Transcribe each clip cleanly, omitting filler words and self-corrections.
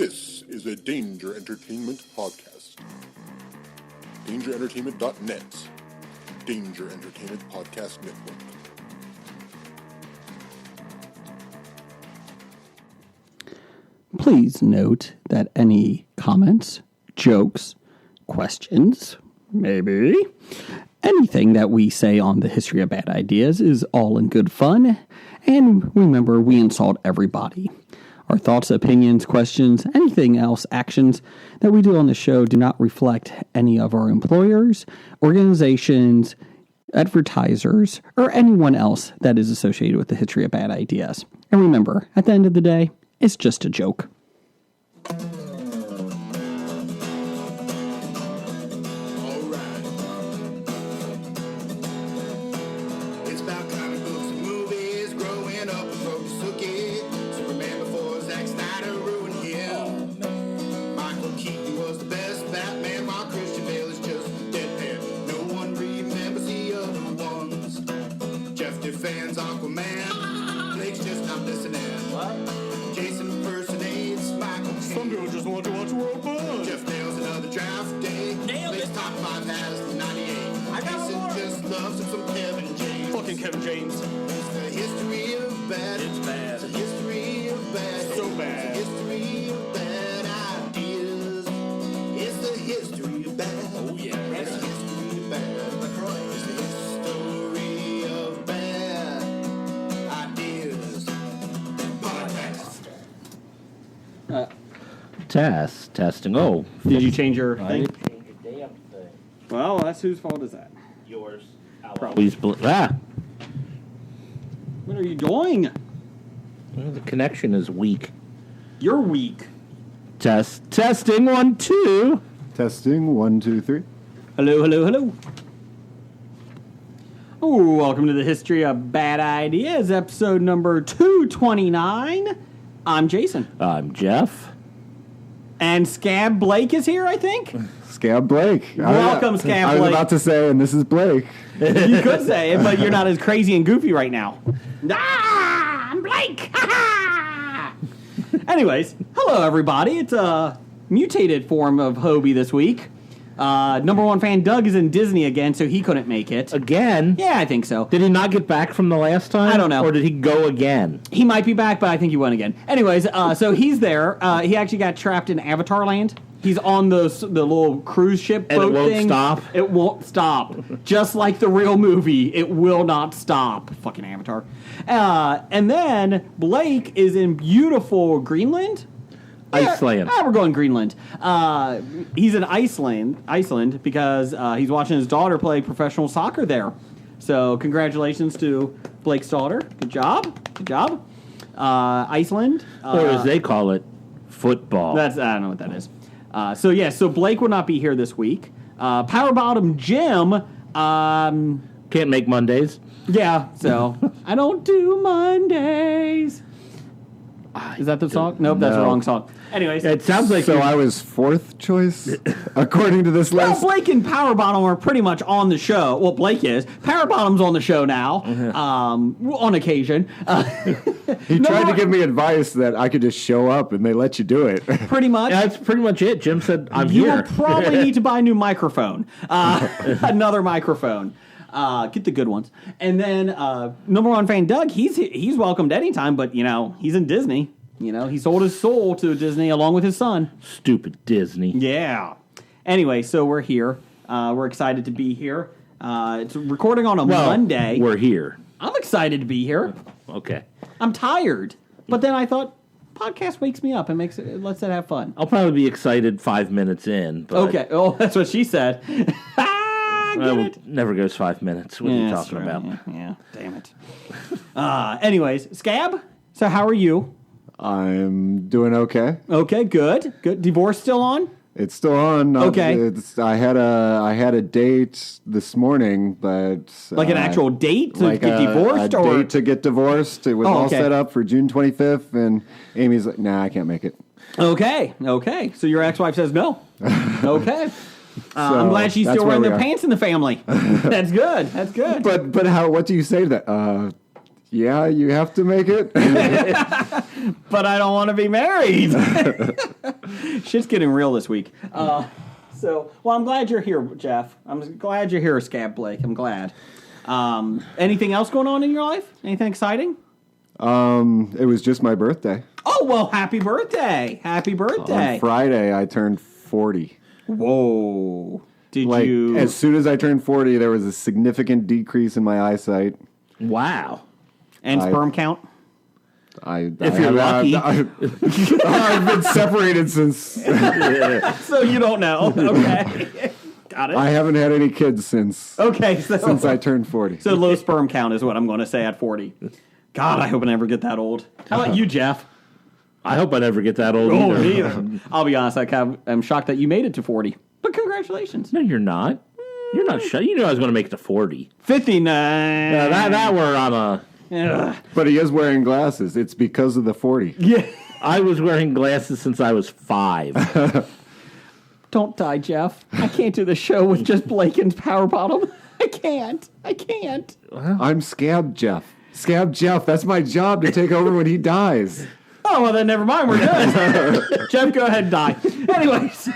This is a Danger Entertainment podcast. DangerEntertainment.net. Danger Entertainment Podcast Network. Please note that any comments, jokes, questions, maybe anything that we say on the history of bad ideas is all in good fun. And remember, we insult everybody. Our thoughts, opinions, questions, anything else, actions that we do on the show do not reflect any of our employers, organizations, advertisers, or anyone else that is associated with the history of bad ideas. And remember, at the end of the day, it's just a joke. Fans, Aquaman. Blake's just not listening. What? Jason impersonates Michael Caine. Some people just want to watch World Buzz. Jeff nails another draft day. Nailed Blake's it. top 5 has 98. I got Jason more. just loves him some Kevin James. Fucking Kevin James. It's the history of bad. It's bad. It's the history of bad. So bad. It's the history of bad ideas. It's the history of bad. Oh, yeah. It's the history of bad. It's the history of bad ideas. Podcast. Testing. Oh, Did you change your I thing? didn't change a damn thing. Well, that's whose fault is that? Yours. Probably. What are you doing? Well, the connection is weak. You're weak. Testing 1 2. Testing 1 2 3. Hello, hello, hello. Oh, welcome to the History of Bad Ideas, episode number 229. I'm Jason. I'm Jeff. And Scab Blake is here, I think. Scab Blake. Welcome, Scab I was Blake. about to say, and this is Blake. You could say it, but you're not as crazy and goofy right now. I'm Blake. Anyways, hello, everybody. It's a mutated form of Hobie this week. Number one fan Doug is in Disney again, so he couldn't make it. Again? Yeah, I think so. Did he not get back from the last time? I don't know. Or did he go again? He might be back, but I think he went again. Anyways, so he's there. He actually got trapped in Avatar Land. He's on the little cruise ship boat And it won't thing. stop? It won't stop. Just like the real movie, it will not stop. Fucking Avatar. And then Blake is in beautiful Greenland. Iceland. We're going Greenland. He's in Iceland because he's watching his daughter play professional soccer there. So congratulations to Blake's daughter. Good job. Good job. Iceland. Or as they call it, football. I don't know what that is. So Blake will not be here this week. Power Bottom Jim. Can't make Mondays. Yeah, so I don't do Mondays. Is that the song? Nope, that's the No. wrong song. Anyways, It sounds like So you're- I was 4th choice, according to this well, list. Blake and Power Bottom are pretty much on the show. Well, Blake is. Power Bottom's on the show now, on occasion. He tried to give me advice that I could just show up and they let you do it. Pretty much. That's pretty much it. Jim said, I'm You here. will probably need to buy a new microphone. Another microphone. Get the good ones. And then number one fan Doug, he's welcomed anytime, but, he's in Disney. He sold his soul to Disney along with his son. Stupid Disney. Yeah. Anyway, so we're here. We're excited to be here. It's recording on a Monday. We're here. I'm excited to be here. Okay. I'm tired. But then I thought, podcast wakes me up and lets it have fun. I'll probably be excited 5 minutes in. But Okay. Oh, that's what she said. Get it? Never goes 5 minutes. What are you that's talking right. about? Yeah. Damn it. Anyways, Scab, so how are you? I'm doing okay. Okay, good. Good. Divorce still on? It's still on. Okay. I had a date this morning, but Like an actual date to like get divorced? a Or date to get divorced. It was Oh, all okay. set up for June 25th, and Amy's like, "Nah, I can't make it." Okay. So your ex-wife says no. Okay. I'm glad she's that's still where wearing we the are. pants in the family. That's good. But how? What do you say to that? Yeah, you have to make it. But I don't want to be married. Shit's getting real this week. Well, I'm glad you're here, Jeff. I'm glad you're here, Scab Blake. I'm glad. Anything else going on in your life? Anything exciting? It was just my birthday. Oh, well, happy birthday. Happy birthday. On Friday, I turned 40. Whoa. Did you... As soon as I turned 40, there was a significant decrease in my eyesight. Wow. And sperm count? If you're lucky. I've been separated since... So you don't know. Okay. Got it. I haven't had any kids since I turned 40. So low sperm count is what I'm going to say at 40. God, I hope I never get that old. How about you, Jeff? I hope I never get that old Oh, either. neither. I'll be honest, I'm shocked that you made it to 40. But congratulations. No, you're not. You're not sure. You knew I was going to make it to 40. 59. That we're on a... Ugh. But he is wearing glasses. It's because of the 40. Yeah. I was wearing glasses since I was 5. Don't die, Jeff. I can't do the show with just Blake and Power Bottom. I can't. I'm Scab Jeff. Scab Jeff, that's my job to take over when he dies. Oh, well, then never mind. We're good. Jeff, go ahead and die. Anyways.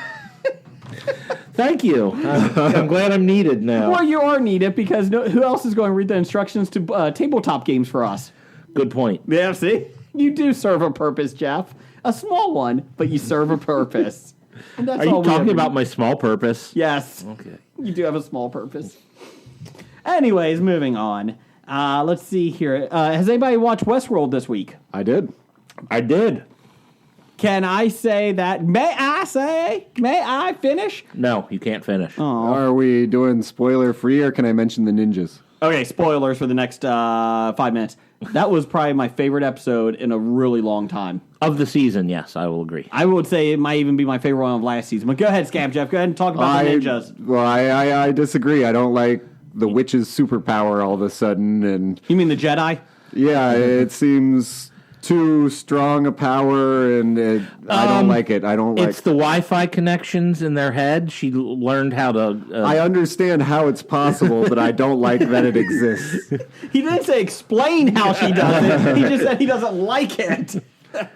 Thank you. I'm glad I'm needed now. Well, you are needed because who else is going to read the instructions to tabletop games for us? Good point. Yeah, see? You do serve a purpose, Jeff. A small one, but you serve a purpose. And that's Are all you we talking ever about need. my small purpose? Yes. Okay. You do have a small purpose. Anyways, moving on. Let's see here. Has anybody watched Westworld this week? I did. I did. Can I say that? May I finish? No, you can't finish. Are we doing spoiler free or can I mention the ninjas? Okay, spoilers for the next 5 minutes. That was probably my favorite episode in a really long time. Of the season, yes, I will agree. I would say it might even be my favorite one of last season. But go ahead, Scab Jeff. Go ahead and talk about the ninjas. Well, I disagree. I don't like the witch's superpower all of a sudden. And You mean the Jedi? yeah, it seems too strong a power and I don't like it. I don't like It's the Wi-Fi connections in their head. She learned how to... I understand how it's possible, but I don't like that it exists. He didn't say explain how she does it. He just said he doesn't like it.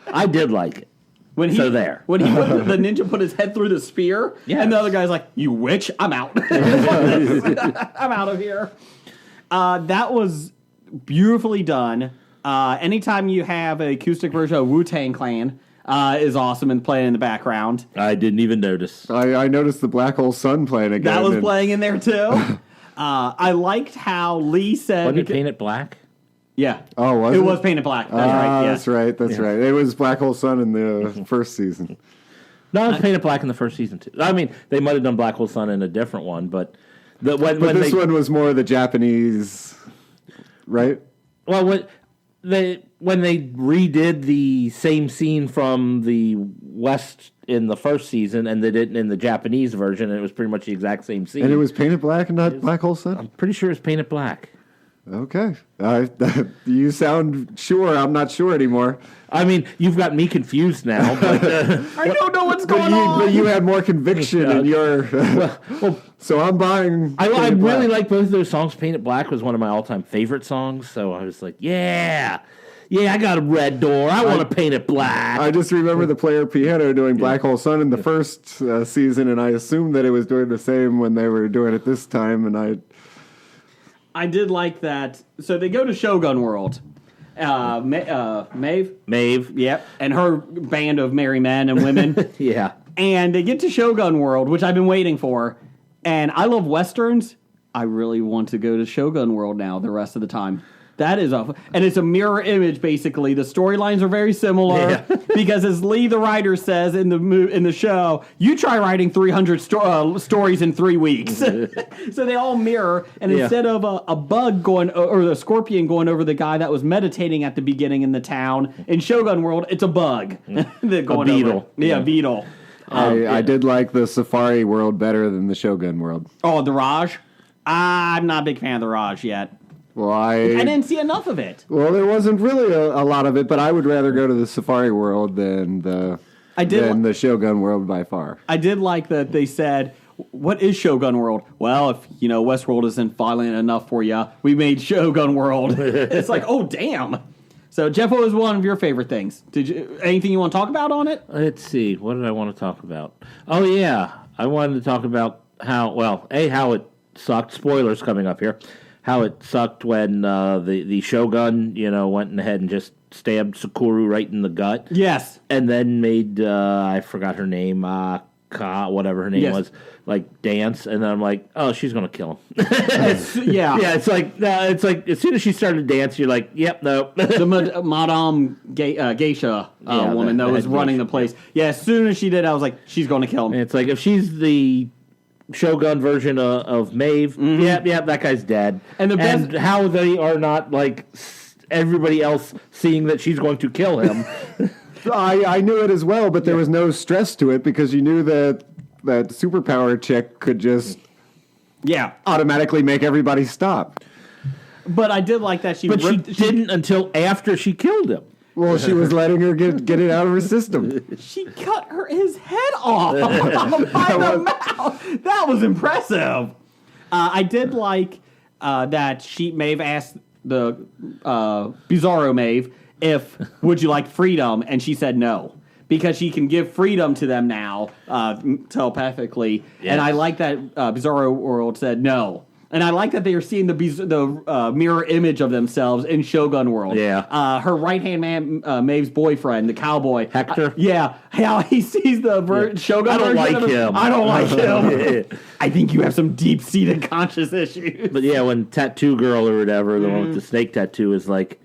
I did like it. When So there. When the ninja put his head through the spear, Yes. and the other guy's like, "You witch, I'm out. I'm out of here." That was beautifully done. Anytime you have an acoustic version of Wu-Tang Clan is awesome and playing in the background. I didn't even notice. I noticed the Black Hole Sun playing again. That was and playing in there too. I liked how Lee said, Wasn't it painted black? "Yeah, Oh, was it it? was painted black." That's right. Yes. That's right. It was Black Hole Sun in the first season. No, it was painted black in the first season too. I mean, they might have done Black Hole Sun in a different one, but when This one was more the Japanese, right? Well, when they redid the same scene from the West in the first season, and they did it in the Japanese version, and it was pretty much the exact same scene. And it was painted black and not Black Hole Sun? I'm pretty sure it's painted black. Okay. You sound sure. I'm not sure anymore. I mean, you've got me confused now. But, I don't know what's going on. But you had more conviction in your... so I'm buying... I Painted really Black. like both of those songs. Painted Black was one of my all-time favorite songs, so I was like, yeah, I got a red door. I want to paint it black. I just remember the player piano doing Black Hole Sun in the first season, and I assumed that it was doing the same when they were doing it this time, and I did like that. So they go to Shogun World. Maeve? Maeve. Yep. And her band of merry men and women. Yeah. And they get to Shogun World, which I've been waiting for. And I love Westerns. I really want to go to Shogun World now the rest of the time. That is and it's a mirror image, basically. The storylines are very similar because, as Lee the writer says in the show, you try writing 300 stories in 3 weeks. So they all mirror, and instead of a bug going or a scorpion going over the guy that was meditating at the beginning in the town in Shogun World, it's a bug. A beetle. Yeah, beetle. I did like the Safari World better than the Shogun World. Oh, the Raj. I'm not a big fan of the Raj yet. Well, I didn't see enough of it. Well, there wasn't really a lot of it, but I would rather go to the Safari World than the Shogun World by far. I did like that they said, what is Shogun World? Well, if, Westworld isn't violent enough for you, we made Shogun World. It's like, oh, damn. So, Jeff, what was one of your favorite things? Anything you want to talk about on it? Let's see. What did I want to talk about? Oh, yeah. I wanted to talk about how it sucked. Spoilers coming up here. How it sucked when the Shogun, went ahead and just stabbed Sakura right in the gut. Yes. And then made, I forgot her name, whatever her name was, dance. And then I'm like, oh, she's going to kill him. Yeah. Yeah, it's like as soon as she started dancing, you're like, yep, no. The Madame Geisha woman that was running the place. Yeah, as soon as she did, I was like, she's going to kill him. And it's like, if she's the Shogun version of Maeve, yeah, that guy's dead. And how they are not everybody else seeing that she's going to kill him. I knew it as well, but there was no stress to it because you knew that superpower chick could just automatically make everybody stop. But I did like that she didn't until after she killed him. Well, she was letting her get it out of her system. She cut his head off by the mouth. That was impressive. I did like that Maeve asked the Bizarro Maeve would you like freedom, and she said no. Because she can give freedom to them now, telepathically. Yes. And I like that Bizarro World said no. And I like that they are seeing the mirror image of themselves in Shogun World. Yeah. Her right-hand man, Maeve's boyfriend, the cowboy. Hector? How he sees the Shogun I don't version like of him. I don't like him. I think you have some deep-seated conscious issues. But yeah, when Tattoo Girl or whatever, the one with the snake tattoo is like,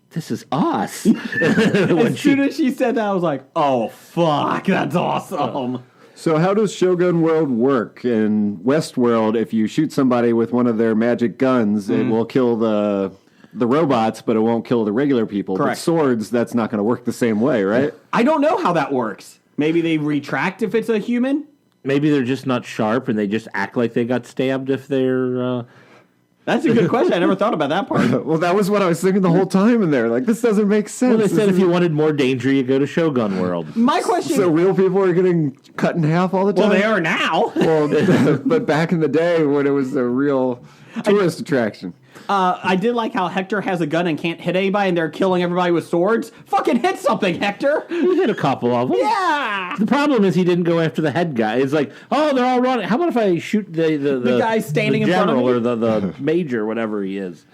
this is us. As soon as she said that, I was like, oh, fuck, that's awesome. So how does Shogun World work? In Westworld, if you shoot somebody with one of their magic guns, it will kill the robots, but it won't kill the regular people. Correct. But swords, that's not going to work the same way, right? I don't know how that works. Maybe they retract if it's a human? Maybe they're just not sharp and they just act like they got stabbed if they're... That's a good question. I never thought about that part. Well, that was what I was thinking the whole time in there. Like, this doesn't make sense. Well, they said if you wanted more danger, you go to Shogun World. My question... So real people are getting cut in half all the time? Well, they are now. Well, but back in the day when it was a real tourist attraction. I did like how Hector has a gun and can't hit anybody, and they're killing everybody with swords. Fucking hit something, Hector! He hit a couple of them. Yeah! The problem is he didn't go after the head guy. It's like, oh, they're all running. How about if I shoot the guy standing in front of me? or the major, whatever he is.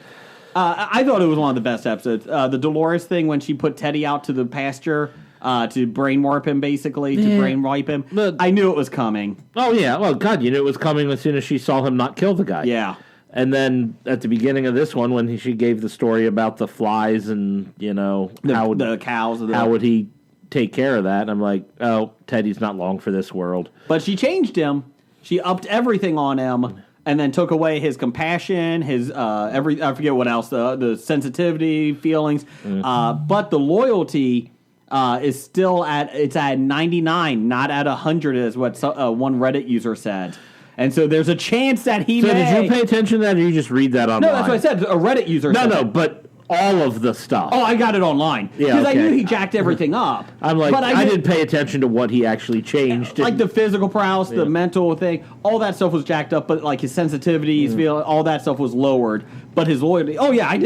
I thought it was one of the best episodes. The Dolores thing when she put Teddy out to the pasture to brain warp him, basically, to brain wipe him. I knew it was coming. Oh, yeah. Well, God, you knew it was coming as soon as she saw him not kill the guy. Yeah. And then at the beginning of this one, when she gave the story about the flies and, the cows. How would he take care of that? And I'm like, oh, Teddy's not long for this world. But she changed him. She upped everything on him and then took away his compassion, his I forget what else, the sensitivity, feelings. Mm-hmm. But the loyalty is still at 99, not at 100, is what one Reddit user said. And so there's a chance that he may... So did you pay attention to that, or you just read that online? No, that's what I said. A Reddit user said No, but all of the stuff. Oh, I got it online. Yeah, because I knew he jacked everything up. I'm like, but I didn't pay attention to what he actually changed. Like the physical prowess, the mental thing, all that stuff was jacked up, but like his sensitivity, his feeling, all that stuff was lowered. But his loyalty, I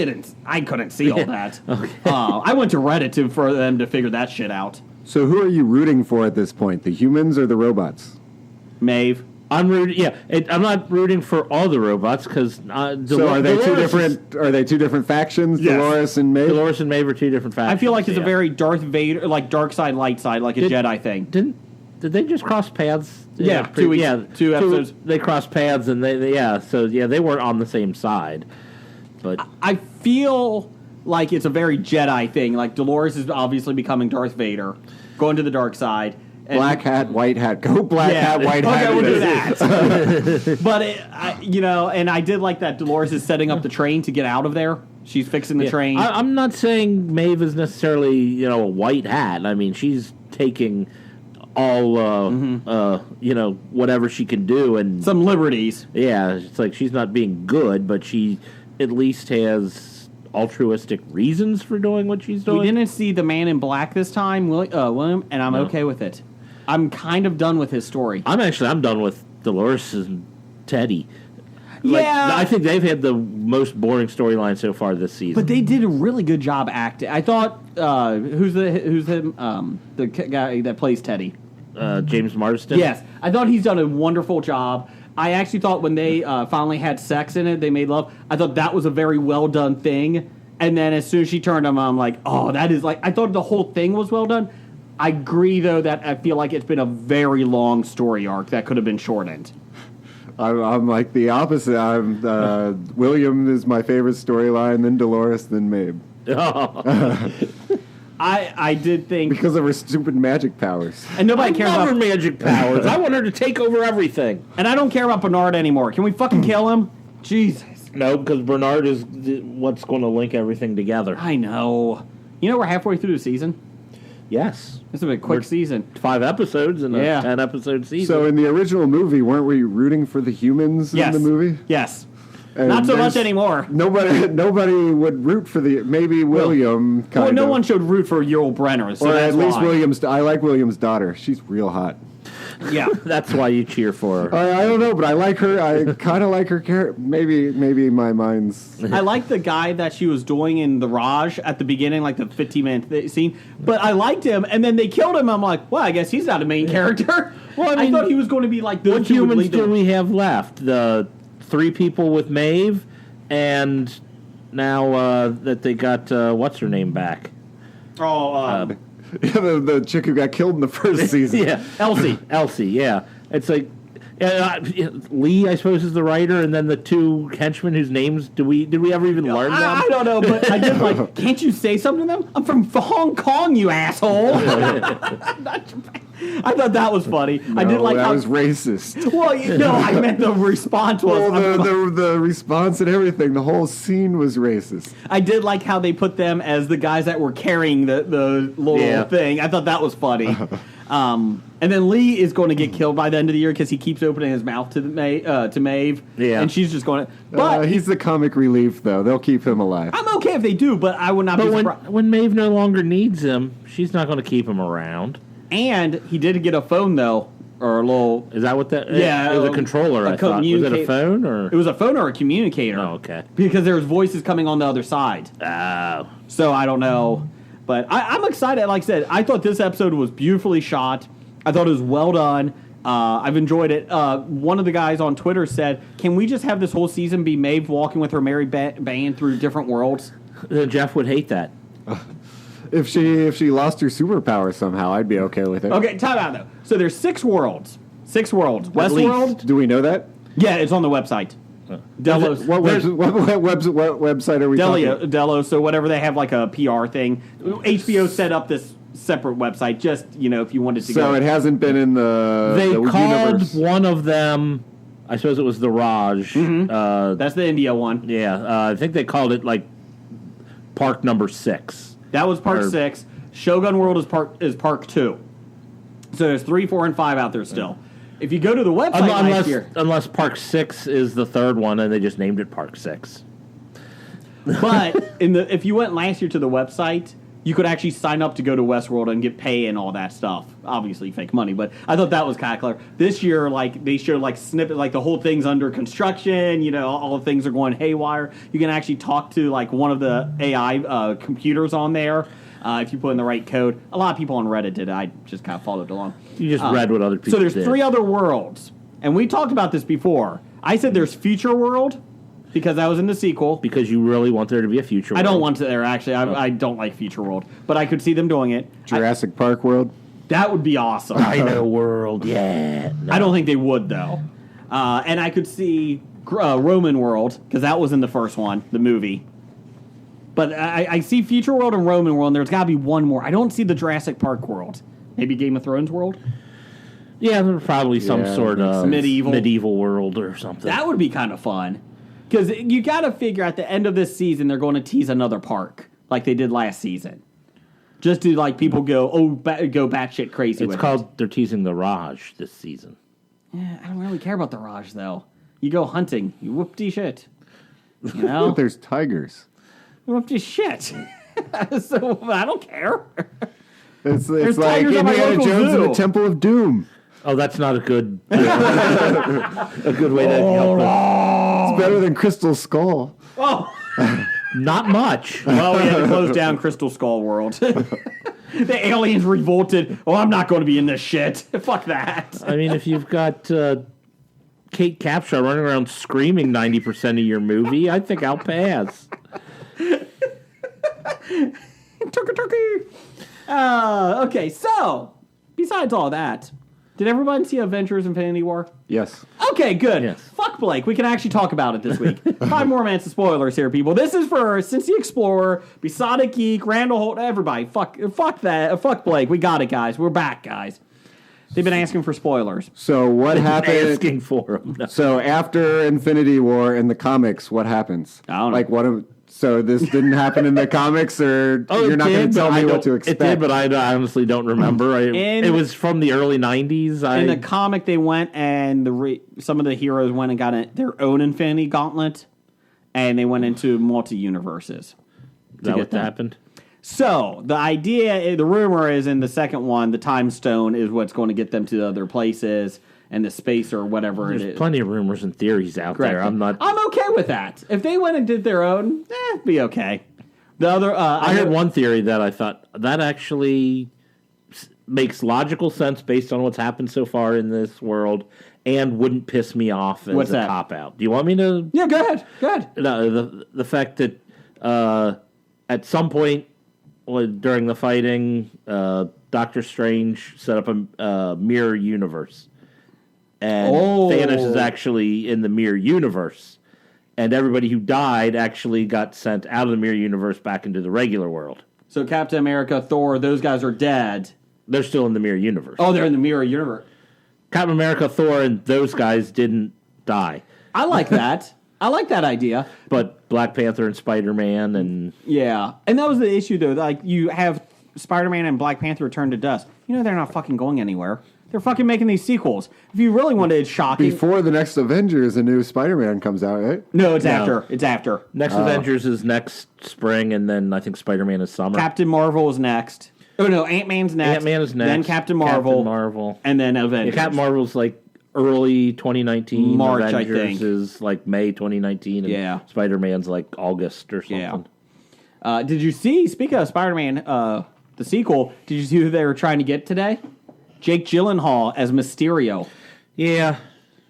couldn't see all that. Okay. I went to Reddit for them to figure that shit out. So who are you rooting for at this point, the humans or the robots? Maeve. I'm rooting. Yeah, I'm not rooting for all the robots because. So are they two different? Are they two different factions? Yes. Dolores and Maeve. Dolores and Maeve are two different factions. I feel like it's a very Darth Vader, like dark side, light side, like a Jedi thing. Did they just cross paths? Yeah, two episodes. They crossed paths and they they weren't on the same side. But I feel like it's a very Jedi thing. Like Dolores is obviously becoming Darth Vader, going to the dark side. Black hat, white hat. Go black hat, white hat. Okay, we'll do that. But, and I did like that Dolores is setting up the train to get out of there. She's fixing the train. I'm not saying Maeve is necessarily, a white hat. I mean, she's taking all, whatever she can do. And some liberties. Yeah, it's like she's not being good, but she at least has altruistic reasons for doing what she's doing. We didn't see the Man in Black this time, William, and I'm okay with it. I'm kind of done with his story. I'm done with Dolores and Teddy. Yeah. I think they've had the most boring storyline so far this season. But they did a really good job acting. I thought, who's him? The guy that plays Teddy. James Marsden? Yes, I thought he's done a wonderful job. I actually thought when they finally had sex in it, they made love. I thought that was a very well done thing. And then as soon as she turned him, I'm like, oh, that is like, I thought the whole thing was well done. I agree, though, that I feel like it's been a very long story arc that could have been shortened. I'm like the opposite. William is my favorite storyline, then Dolores, then Maeve. I did think... Because of her stupid magic powers. And nobody cares I love about... her magic powers. I want her to take over everything. And I don't care about Bernard anymore. Can we fucking kill him? Jesus. No, because Bernard is what's going to link everything together. I know. You know we're halfway through the season? Yes. This has been a quick season. 5 episodes in a 10-episode season. So in the original movie, weren't we rooting for the humans in the movie? Yes. And Not so much anymore. Nobody would root for maybe William. Well, no one should root for Yul Brynner. So or that's at least why. William's. I like William's daughter. She's real hot. Yeah. That's why you cheer for her. I don't know, but I like her. I kind of like her character. Maybe my mind's. I like the guy that she was doing in the Raj at the beginning, like the 15-minute scene. But I liked him, and then they killed him. I'm like, well, I guess he's not a main character. Well, I thought he was going to be like the What humans do we have left? The 3 people with Maeve, and now that they got what's her name back? The chick who got killed in the first season. Yeah, Elsie. Yeah, it's like Lee, I suppose, is the writer, and then the 2 henchmen whose names did we ever even learn them? I don't know, but I did like. Can't you say something to them? I'm from Hong Kong, you asshole. I thought that was funny. No, I did like that how was racist. Well, I meant the response was. Well, the response and everything, the whole scene was racist. I did like how they put them as the guys that were carrying the little thing. I thought that was funny. And then Lee is going to get killed by the end of the year because he keeps opening his mouth to Maeve. Yeah, and she's just going to. But he's the comic relief, though. They'll keep him alive. I'm okay if they do, but I would not be surprised. When Maeve no longer needs him, she's not going to keep him around. And he did get a phone though, or a little. Is that what that? Yeah, it was a controller. I thought. Was it a phone or? It was a phone or a communicator. Oh, okay. Because there was voices coming on the other side. Oh. So I don't know, but I'm excited. Like I said, I thought this episode was beautifully shot. I thought it was well done. I've enjoyed it. One of the guys on Twitter said, "Can we just have this whole season be Maeve walking with her married band through different worlds?" Jeff would hate that. If she lost her superpower somehow, I'd be okay with it. Okay, time out though. So there's 6 worlds. 6 worlds. Westworld. Do we know that? Yeah, it's on the website. Delos. What website are we talking? Delos. So whatever they have, like a PR thing. HBO set up this separate website, just if you wanted to go. So it hasn't been in the called universe. One of them. I suppose it was the Raj. Mm-hmm. That's the India one. Yeah, I think they called it like Park number 6. That was Park 6. Shogun World is Park 2. So there's 3, 4, and 5 out there still. If you go to the website last year, unless Park 6 is the 3rd one, and they just named it Park 6. But if you went last year to the website, you could actually sign up to go to Westworld and get pay and all that stuff. Obviously, fake money, but I thought that was kind of clever. This year, they showed snippet, the whole thing's under construction. All the things are going haywire. You can actually talk to one of the AI computers on there if you put in the right code. A lot of people on Reddit did it. I just kind of followed along. You just read what other people So there's did. 3 other worlds, and we talked about this before. I said there's Future World because that was in the sequel. Because you really want there to be a future world. I don't want to there, actually. I don't like Future World. But I could see them doing it. Jurassic Park World? That would be awesome. Dino World, yeah. No. I don't think they would, though. And I could see Roman World, because that was in the first one, the movie. But I see Future World and Roman World, and there's got to be one more. I don't see the Jurassic Park World. Maybe Game of Thrones World? Yeah, there's probably some sort of medieval world or something. That would be kind of fun. Because you got to figure at the end of this season, they're going to tease another park, like they did last season. Just to, people go batshit crazy with it. They're teasing the Raj this season. Yeah, I don't really care about the Raj, though. You go hunting, you whoop-de-shit. You know? But there's tigers. Whoop-de-shit. So, I don't care. It's There's like tigers at my Indiana local Jones zoo. and the Temple of Doom. Oh, that's not a good a good way to help it. It's better than Crystal Skull. Oh, Not much. well, we had to close down Crystal Skull World. The aliens revolted. Oh, I'm not going to be in this shit. Fuck that. I mean, if you've got Kate Capshaw running around screaming 90% of your movie, I think I'll pass. Turkey. Okay, so besides all that, did everyone see Avengers: Infinity War? Yes. Okay, good. Yes. Fuck Blake. We can actually talk about it this week. 5 more minutes of spoilers here, people. This is for Cincy Explorer, Besotted Geek, Randall Holt, everybody. Fuck that. Fuck Blake. We got it, guys. We're back, guys. They've been asking for spoilers. So what happened? Asking for them. So after Infinity War in the comics, what happens? I don't know. Like so this didn't happen in the comics, or Oh, you're not going to tell me what to It expect? did, but I honestly don't remember. In- it was from the early 90s. In the comic, they went and some of the heroes went and got their own Infinity Gauntlet, and they went into multi-universes. Is that what happened? So, the rumor is in the second one, the Time Stone is what's going to get them to other places, and the space or whatever it There's is. plenty of rumors and theories out there. I'm okay with that. If they went and did their own, be okay. The other, I heard one theory that I thought that actually makes logical sense based on what's happened so far in this world and wouldn't piss me off as What's a that? cop-out. Do you want me to... Yeah, go ahead. Go ahead. No, the fact that at some point during the fighting, Doctor Strange set up a mirror universe. And Thanos is actually in the mirror universe. And everybody who died actually got sent out of the mirror universe back into the regular world. So Captain America, Thor, those guys are dead. They're still in the mirror universe. Oh, they're in the mirror universe. Captain America, Thor, and those guys didn't die. I like that. I like that idea. But Black Panther and Spider-Man and... Yeah. And that was the issue, though. Like, you have Spider-Man and Black Panther return to dust. You know they're not fucking going anywhere. They're fucking making these sequels. If you really wanted shocking... Before the next Avengers, a new Spider-Man comes out, right? No, it's after. It's after. Next Avengers is next spring, and then I think Spider-Man is summer. Captain Marvel is next. Oh, no, Ant-Man's next. Ant-Man is next. Then Captain Marvel. And then Avengers. Yeah, Captain Marvel's like early 2019. March, I Avengers think. is like May 2019. And Yeah. Spider-Man's like August or something. Yeah. Did you see, speaking of Spider-Man, the sequel, did you see who they were trying to get today? Jake Gyllenhaal as Mysterio. Yeah.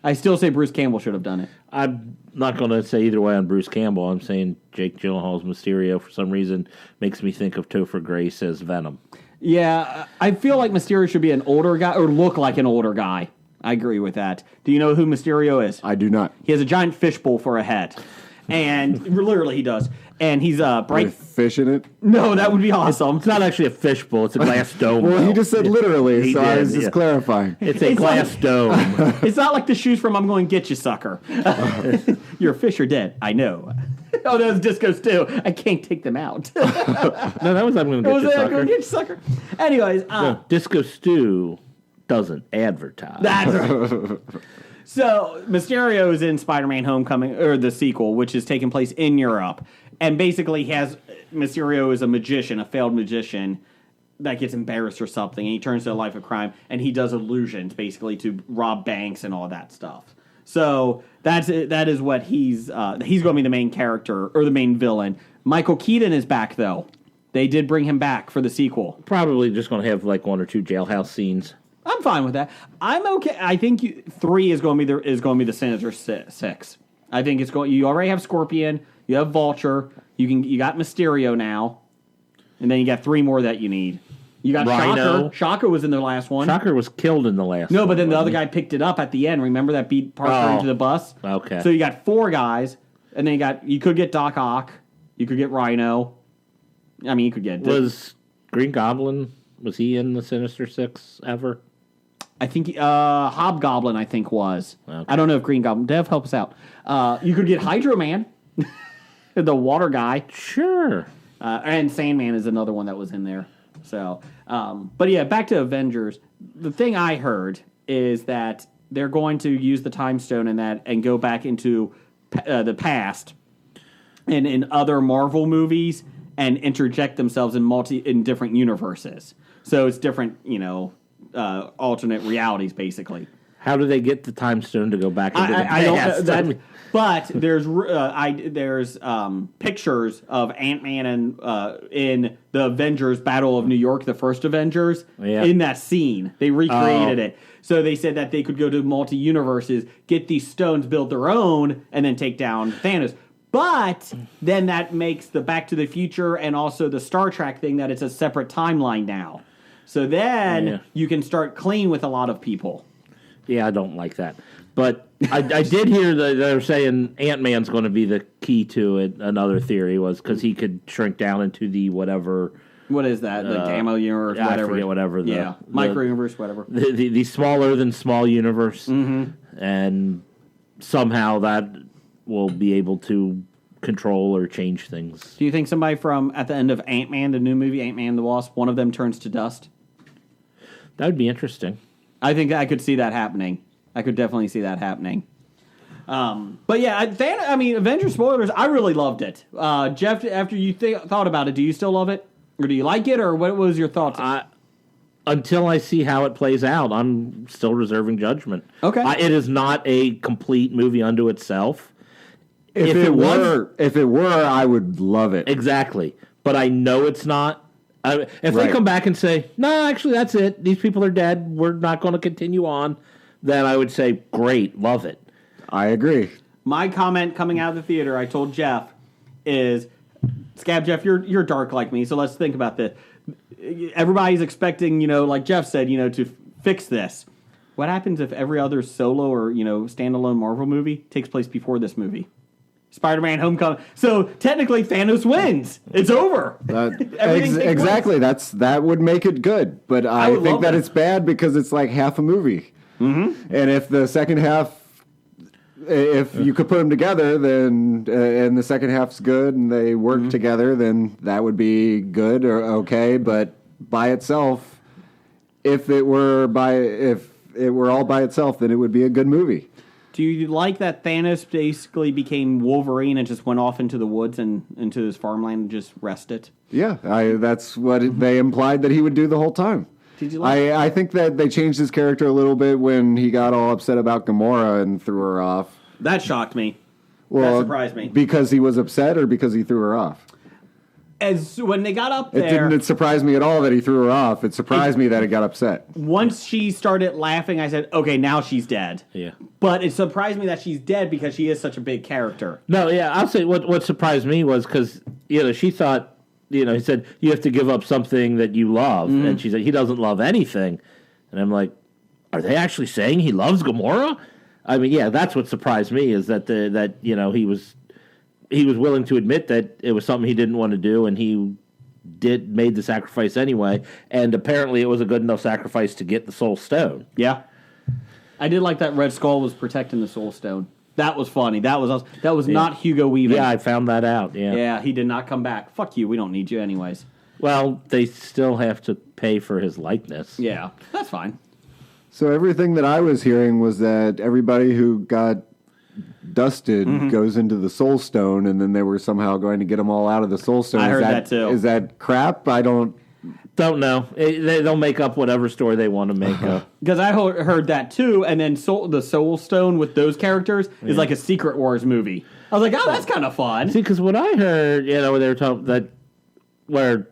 I still say Bruce Campbell should have done it. I'm not going to say either way on Bruce Campbell. I'm saying Jake Gyllenhaal's Mysterio, for some reason, makes me think of Topher Grace as Venom. Yeah, I feel like Mysterio should be an older guy, or look like an older guy. I agree with that. Do you know who Mysterio is? I do not. He has a giant fishbowl for a head. And literally he does. And he's bright. With fish in it? No, that would be awesome. It's not actually a fishbowl. It's a glass dome. Well, though. he just said literally, He so I did, was just yeah. clarifying. It's a It's glass like- dome. It's not like the shoes from I'm Going to Get You, Sucker. Your fish are dead. I know. Oh, those discos too. I can't take them out. No, that was I'm going to Was get you, it I'm Going sucker. to Get You, Sucker? Anyways, No, Disco Stew doesn't advertise. that's right. So Mysterio is in Spider-Man: Homecoming, or the sequel, which is taking place in Europe, and basically Mysterio is a magician, a failed magician that gets embarrassed or something, and he turns to a life of crime, and he does illusions basically to rob banks and all that stuff. So that is what he's going to be the main character or the main villain. Michael Keaton is back though. They did bring him back for the sequel. Probably just going to have like 1 or 2 jailhouse scenes. I'm fine with that. I'm okay. I think 3 is going to be the Sinister Six. I think it's going. You already have Scorpion. You have Vulture. You got Mysterio now, and then you got 3 more that you need. You got Rhino. Shocker. Shocker was in the last one. Shocker was killed in the last No, but then the one, other wasn't guy picked it up at the end. Remember that beat Parker Oh. into the bus? Okay. So you got 4 guys, and then you could get Doc Ock. You could get Rhino. I mean, you could get. he? Was Green Goblin, was he in the Sinister Six ever? I think Hobgoblin, I think, was. Okay. I don't know if Green Goblin. Dev, help us out. You could get Hydro Man, the water guy, Sure. and Sandman is another one that was in there. So, but yeah, back to Avengers. The thing I heard is that they're going to use the Time Stone in that and go back into the past and in other Marvel movies and interject themselves in different universes. So it's different, alternate realities, basically. How do they get the time stone to go back into the I don't past? know. But there's pictures of Ant-Man and in the Avengers Battle of New York, the first Avengers, in that scene. They recreated it. So they said that they could go to multi-universes, get these stones, build their own, and then take down Thanos. But then that makes the Back to the Future and also the Star Trek thing that it's a separate timeline now. So then you can start clean with a lot of people. Yeah, I don't like that. But I did hear that they're saying Ant-Man's going to be the key to it. Another theory was because he could shrink down into the whatever. What is that? The Gamma universe, whatever. I forget whatever. Micro universe, whatever. The smaller than small universe. Mm-hmm. And somehow that will be able to control or change things. Do you think somebody from at the end of Ant-Man, the new movie Ant-Man and the Wasp, one of them turns to dust? That would be interesting. I think I could see that happening. I could definitely see that happening. But yeah, Avengers spoilers, I really loved it. Jeff, after you thought about it, do you still love it? Or do you like it? Or what was your thoughts? Until I see how it plays out, I'm still reserving judgment. Okay. It is not a complete movie unto itself. If it were, I would love it. Exactly. But I know it's not. If they come back and say, no, actually, that's it. These people are dead. We're not going to continue on. Then I would say, great, love it. I agree. My comment coming out of the theater, I told Jeff, is, Scab Jeff, you're dark like me, so let's think about this. Everybody's expecting, like Jeff said, to fix this. What happens if every other solo or, standalone Marvel movie takes place before this movie? Spider-Man Homecoming. So technically Thanos wins. It's over. Exactly. That would make it good. But I think that it's bad because it's like half a movie. Mm-hmm. And if the second half, if you could put them together, then and the second half's good and they work together, then that would be good or okay. But by itself, if it were all by itself, then it would be a good movie. Do you like that Thanos basically became Wolverine and just went off into the woods and into his farmland and just rested? Yeah, that's what they implied that he would do the whole time. Did you like I think that they changed his character a little bit when he got all upset about Gamora and threw her off. That shocked me. Well, that surprised me. Because he was upset or because he threw her off? As when they got up there... It didn't surprise me at all that he threw her off. It surprised me that it got upset. Once she started laughing, I said, okay, now she's dead. Yeah. But it surprised me that she's dead because she is such a big character. No, yeah, I'll say what surprised me was because, she thought, he said, you have to give up something that you love. Mm-hmm. And she said, he doesn't love anything. And I'm like, are they actually saying he loves Gamora? I mean, yeah, that's what surprised me is that he was willing to admit that it was something he didn't want to do, and he made the sacrifice anyway. And apparently, it was a good enough sacrifice to get the Soul Stone. Yeah, I did like that Red Skull was protecting the Soul Stone. That was funny. That was not Hugo Weaving. Yeah, I found that out. Yeah, he did not come back. Fuck you. We don't need you anyways. Well, they still have to pay for his likeness. Yeah, that's fine. So everything that I was hearing was that everybody who got dusted goes into the Soul Stone, and then they were somehow going to get them all out of the Soul Stone. I heard that too. Is that crap? I don't know. They'll make up whatever story they want to make up. Because I heard that too, and then the Soul Stone with those characters is like a Secret Wars movie. I was like, oh, that's kind of fun. See, because what I heard, they were talking that where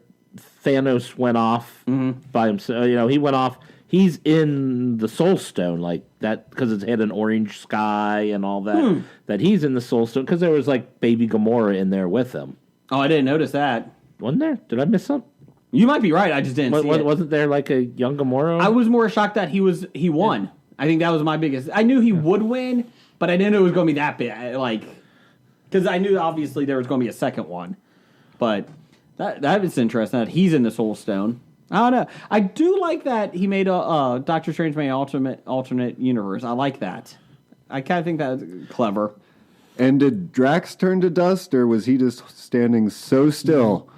Thanos went off by himself. He went off. He's in the Soul Stone, like that, because it had an orange sky and all that. That he's in the Soul Stone because there was like baby Gamora in there with him. Oh, I didn't notice that. Wasn't there? Did I miss something? You might be right. I just didn't see it. Wasn't there like a young Gamora? I was more shocked that he won. I think that was my biggest. I knew he would win, but I didn't know it was going to be that big. Like, because I knew obviously there was going to be a second one, but that is interesting that he's in the Soul Stone. I don't know. I do like that he made a Doctor Strange made alternate universe. I like that. I kind of think that's clever. And did Drax turn to dust, or was he just standing so still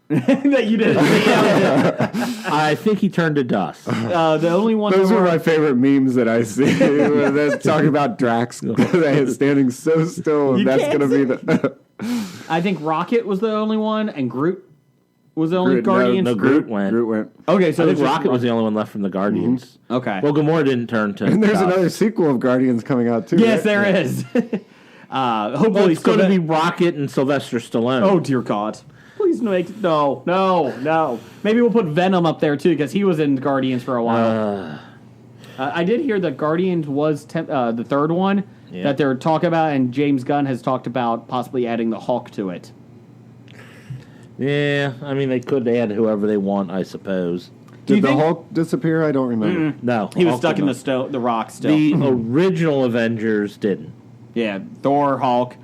that you didn't see him? I think he turned to dust. The only one. Those are my favorite memes that I see. They're talking about Drax standing so still, and that's going to be the. I think Rocket was the only one, and Groot. Was it only Guardians? No, Groot went. Groot went. Okay, so I think it's just- Rocket was the only one left from the Guardians. Okay. Well, Gamora didn't turn to. And there's stuff. another sequel of Guardians coming out too. Yes, right? there is. Well, Hopefully, it's going to be Rocket and Sylvester Stallone. Oh dear God! Please make no. Maybe we'll put Venom up there too because he was in Guardians for a while. I did hear that Guardians was the third one that they're talking about, and James Gunn has talked about possibly adding the Hulk to it. Yeah, I mean, they could add whoever they want, I suppose. Did the Hulk disappear? I don't remember. No. He was Hulk stuck did in not. the rock still. The original Avengers didn't. Yeah, Thor, Hulk,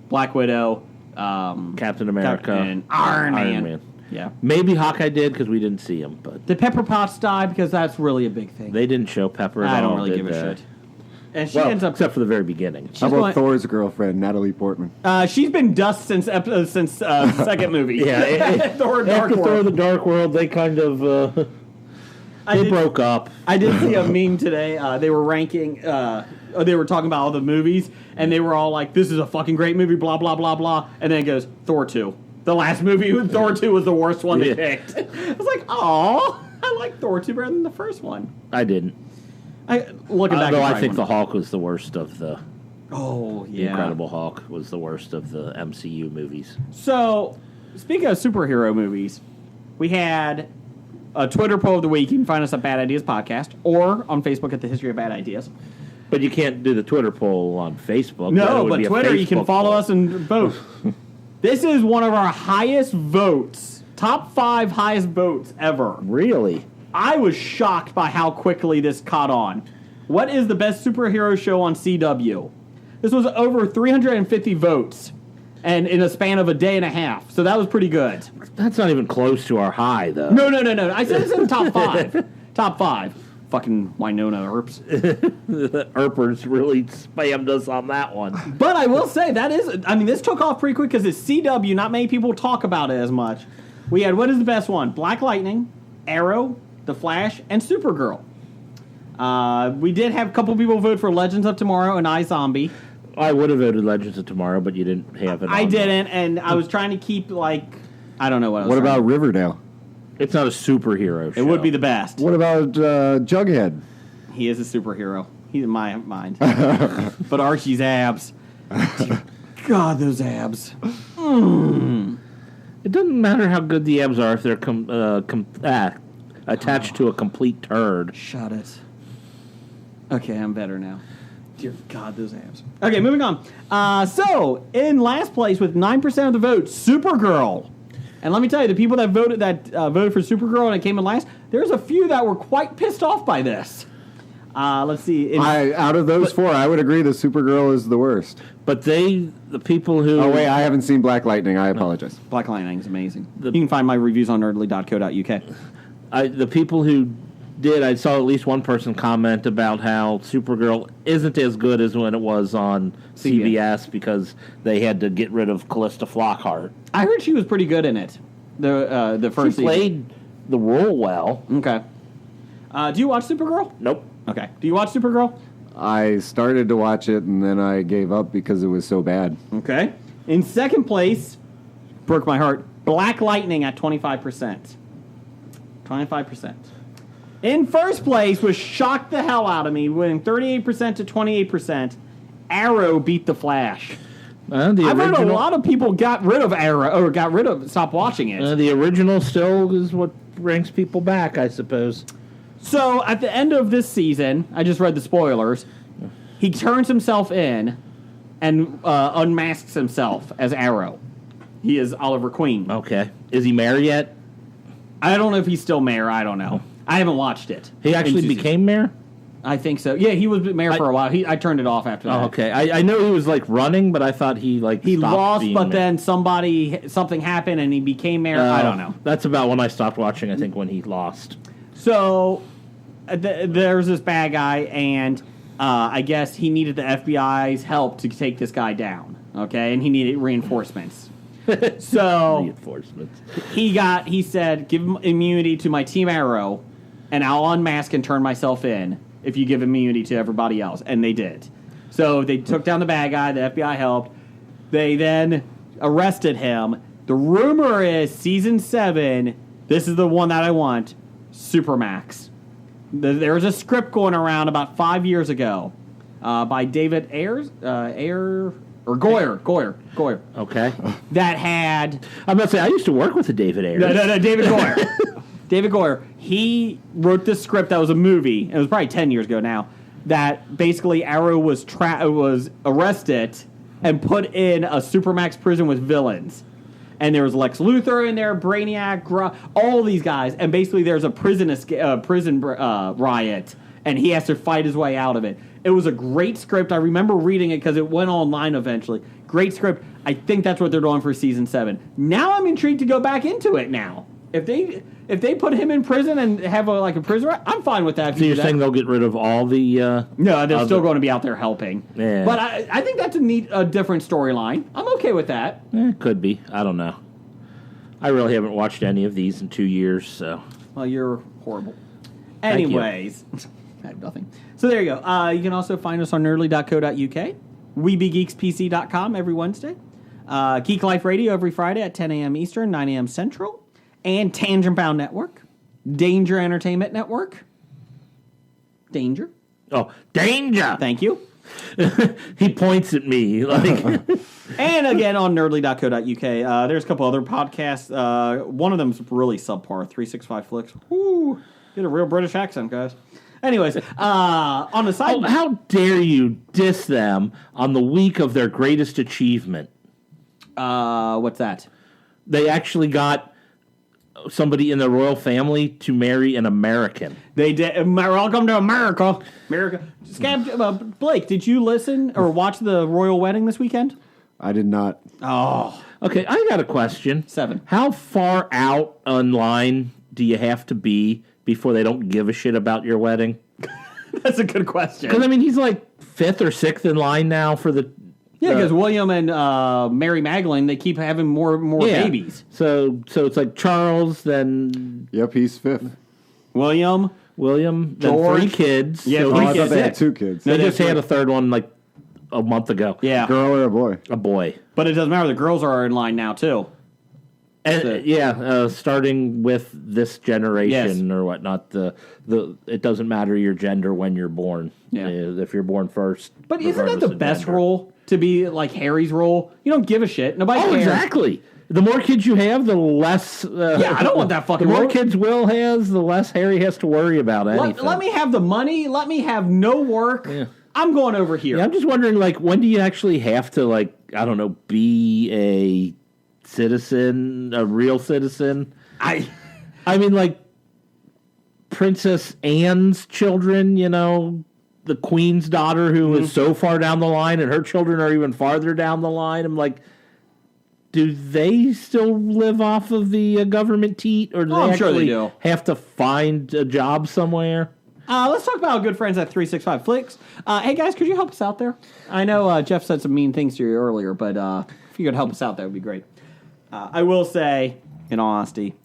Black Widow, Captain America. and Iron Man. Yeah. Maybe Hawkeye did because we didn't see him, but Did Pepper Potts die? Because that's really a big thing. they didn't show Pepper at I all. don't really did give a they? shit. And she Well, ends up. except for the very beginning. How about going- Thor's girlfriend, Natalie Portman? She's been dust since second movie. Yeah, Thor: Dark After Thor: World. The Dark World, they kind of they broke up. I did see a meme today. They were ranking. They were talking about all the movies, and they were all like, "This is a fucking great movie." Blah blah blah blah. And then it goes Thor 2. The last movie, Thor 2 was the worst one they picked. I was like, "Oh, I like Thor 2 better than the first one." I didn't. Looking back, Although at I think the one. Hulk was the worst of the. Oh The yeah, Incredible Hulk was the worst of the MCU movies. So, speaking of superhero movies, we had a Twitter poll of the week. You can find us at Bad Ideas Podcast or on Facebook at The History of Bad Ideas. But you can't do the Twitter poll on Facebook. That No, would but be a Twitter, you can Facebook follow poll. us and vote. This is one of our highest votes. Top 5 highest votes ever. Really? I was shocked by how quickly this caught on. What is the best superhero show on CW? This was over 350 votes, and in a span of a day and a half. So that was pretty good. That's not even close to our high, though. No. I said it's in the top 5. Top 5. Fucking Winona Earps. The Erpers really spammed us on that one. But I will say, this took off pretty quick because it's CW. Not many people talk about it as much. We had, what is the best one? Black Lightning, Arrow, The Flash, and Supergirl. We did have a couple people vote for Legends of Tomorrow and iZombie. I would have voted Legends of Tomorrow, but you didn't have it on I there. didn't, and I was trying to keep, I don't know what I was What trying about to- Riverdale? It's not a superhero show. It would be the best. What about Jughead? He is a superhero. He's in my mind. But Archie's abs. God, those abs. It doesn't matter how good the abs are if they're attached to a complete turd. Shut it. Okay, I'm better now. Dear God, those abs. Okay, moving on. So, in last place with 9% of the vote, Supergirl. And let me tell you, the people that voted for Supergirl and it came in last, there's a few that were quite pissed off by this. Let's see. Out of those 4, I would agree that Supergirl is the worst. But the people who... Oh, wait, I haven't seen Black Lightning. I apologize. Black Lightning is amazing. You can find my reviews on nerdly.co.uk. The people who did, I saw at least one person comment about how Supergirl isn't as good as when it was on CBS because they had to get rid of Callista Flockhart. I heard she was pretty good in it. The first She played the role well. Okay. Do you watch Supergirl? Nope. Okay. Do you watch Supergirl? I started to watch it, and then I gave up because it was so bad. Okay. In second place, broke my heart, Black Lightning at 25%. 25%. In first place, was shocked the hell out of me, winning 38% to 28%. Arrow beat The Flash. I've heard a lot of people got rid of Arrow, or stopped watching it. The original still is what brings people back, I suppose. So, at the end of this season, I just read the spoilers, he turns himself in and unmasks himself as Arrow. He is Oliver Queen. Okay. Is he mayor yet? I don't know if he's still mayor. I don't know. I haven't watched it. He actually became mayor? I think so. Yeah, he was mayor for a while. I turned it off after that. Oh, okay. I know he was, running, but I thought he stopped lost, being but mayor. then something happened and he became mayor. I don't know. That's about when I stopped watching, I think, when he lost. So, there's this bad guy, and I guess he needed the FBI's help to take this guy down. Okay, and he needed reinforcements. So Reinforcements. he said, give him immunity to my Team Arrow, and I'll unmask and turn myself in if you give immunity to everybody else. And they did. So they took down the bad guy, the FBI helped. They then arrested him, The rumor is season 7. This is the one that I want. Supermax. There was a script going around about 5 years ago by David Goyer. Okay. That had... I'm about to say, I used to work with the David Ayers. No, David Goyer. David Goyer. He wrote this script that was a movie. It was probably 10 years ago now. That basically Arrow was arrested and put in a Supermax prison with villains. And there was Lex Luthor in there, Brainiac, all these guys. And basically there's a prison riot. And he has to fight his way out of it. It was a great script. I remember reading it because it went online eventually. Great script. I think that's what they're doing for season 7. Now I'm intrigued to go back into it now. If they put him in prison and have a prison riot, I'm fine with that. So you're saying they'll get rid of all the... No, they're still going to be out there helping. Yeah. But I think that's a different storyline. I'm okay with that. Could be. I don't know. I really haven't watched any of these in 2 years, so... Well, you're horrible. Thank you. Anyways, I have nothing. So there you go. You can also find us on nerdly.co.uk, weebegeekspc.com every Wednesday, Geek Life Radio every Friday at 10 a.m. Eastern, 9 a.m. Central, and Tangent Bound Network, Danger Entertainment Network. Danger. Oh, danger! Thank you. He points at me like... And again on nerdly.co.uk, there's a couple other podcasts. One of them's really subpar, 365 Flicks. Woo! Get a real British accent, guys. Anyways, on the side... how dare you diss them on the week of their greatest achievement? What's that? They actually got somebody in the royal family to marry an American. They did. Welcome to America. Blake, did you listen or watch the royal wedding this weekend? I did not. Oh. Okay, I got a question. 7. How far out online do you have to be before they don't give a shit about your wedding? That's a good question. Because, I mean, he's like 5th or 6th in line now for the... Yeah, because William and Mary Magdalene, they keep having more babies. So it's like Charles, then... Yep, he's 5th. William, then George. 3 kids. Yeah, so Oh, three I thought kids. they had 2 kids. They No, just that's had right. a third one like a month ago. Yeah. Girl or a boy? A boy. But it doesn't matter. The girls are in line now, too. And starting with this generation or whatnot, the it doesn't matter your gender when you're born. Yeah. If you're born first. But isn't that regardless the of best gender. role to be like Harry's role? You don't give a shit. Nobody Oh, cares. exactly. The more kids you have, the less. Yeah, I don't want that fucking The more role. kids Will has, the less Harry has to worry about anything. Let me have the money. Let me have no work. Yeah. I'm going over here. Yeah, I'm just wondering, like, when do you actually have to, like, I don't know, be a citizen, a real citizen? I mean, like, Princess Anne's children, you know, the Queen's daughter who is so far down the line, and her children are even farther down the line. I'm like, do they still live off of the government teat, or do they I'm sure they actually do. have to find a job somewhere? Let's talk about our good friends at 365 Flicks. Hey, guys, could you help us out there? I know Jeff said some mean things to you earlier, but if you could help us out, that would be great. I will say, in all honesty,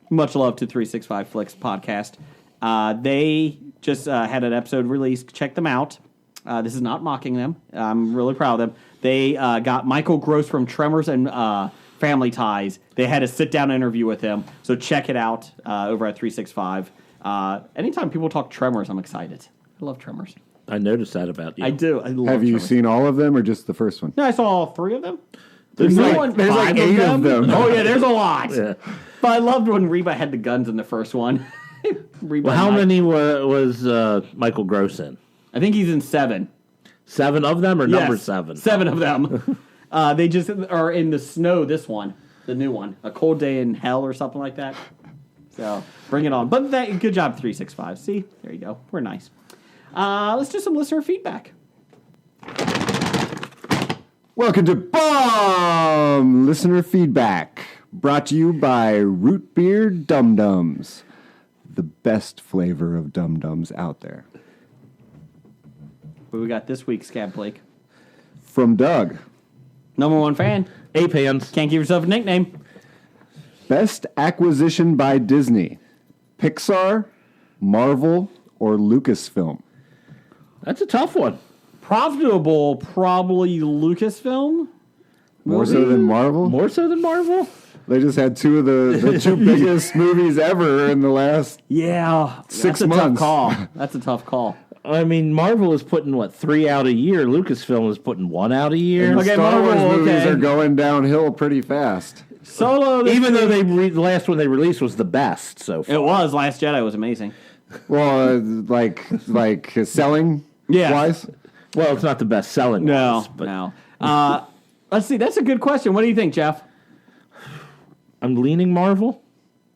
much love to 365 Flicks podcast. They just had an episode released. Check them out. This is not mocking them. I'm really proud of them. They got Michael Gross from Tremors and Family Ties. They had a sit-down interview with him, so check it out over at 365. Anytime people talk Tremors, I'm excited. I love Tremors. I noticed that about you. I do. I love Have you Tremors. seen all of them or just the first one? No, I saw all 3 of them. There's new like, one- there's like 8 of them. Oh, yeah, there's a lot. Yeah. But I loved when Reba had the guns in the first one. Reba Well, how and Mike. many was Michael Gross in? I think he's in 7. 7 of them, or number Yes, 7? 7 of them. They just are in the snow, this one. The new one. A Cold Day in Hell or something like that. So, bring it on. But good job, 365. See? There you go. We're nice. Let's do some listener feedback. Welcome to Bomb Listener Feedback, brought to you by Root Beer Dum Dums, the best flavor of Dum Dums out there. What we got this week, Scab Blake? From Doug, Number 1 fan. Ape hands. Can't give yourself a nickname. best acquisition by Disney, Pixar, Marvel, or Lucasfilm? That's a tough one. Profitable, probably Lucasfilm. More so than Marvel? More so than Marvel? They just had two of the two biggest movies ever in the last 6 months. That's a tough call. I mean, Marvel is putting, 3 out a year. Lucasfilm is putting 1 out a year. And Okay, Star Wars Marvel, movies okay. are going downhill pretty fast. Solo, Even though the last one they released was the best so far. it was Last Jedi was amazing. Well, like selling wise. Well, it's not the best selling ones, but No. Let's see. That's a good question. What do you think, Jeff? I'm leaning Marvel.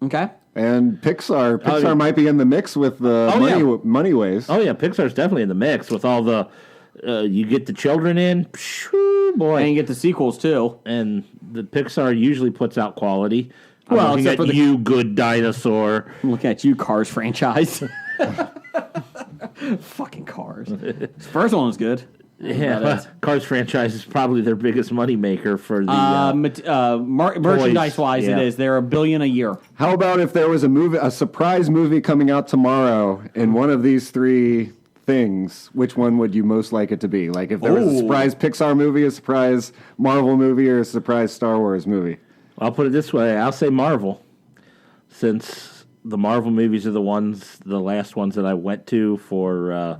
Okay. And Pixar might be in the mix with the money ways. Oh, yeah, Pixar's definitely in the mix with all the... you get the children in, pshoo, boy. And you get the sequels, too. And the Pixar usually puts out quality. Well, I'm except looking for at you, good dinosaur. I'm looking at you, Cars franchise. Fucking Cars. This first one was good. Yeah, Cars franchise is probably their biggest moneymaker for the... Merchandise-wise, yeah. it is. They're $1 billion a year. How about if there was a surprise movie coming out tomorrow in one of these three things, which one would you most like it to be? Like if there was a surprise Pixar movie, a surprise Marvel movie, or a surprise Star Wars movie? I'll put it this way. I'll say Marvel, since the Marvel movies are the last ones that I went to for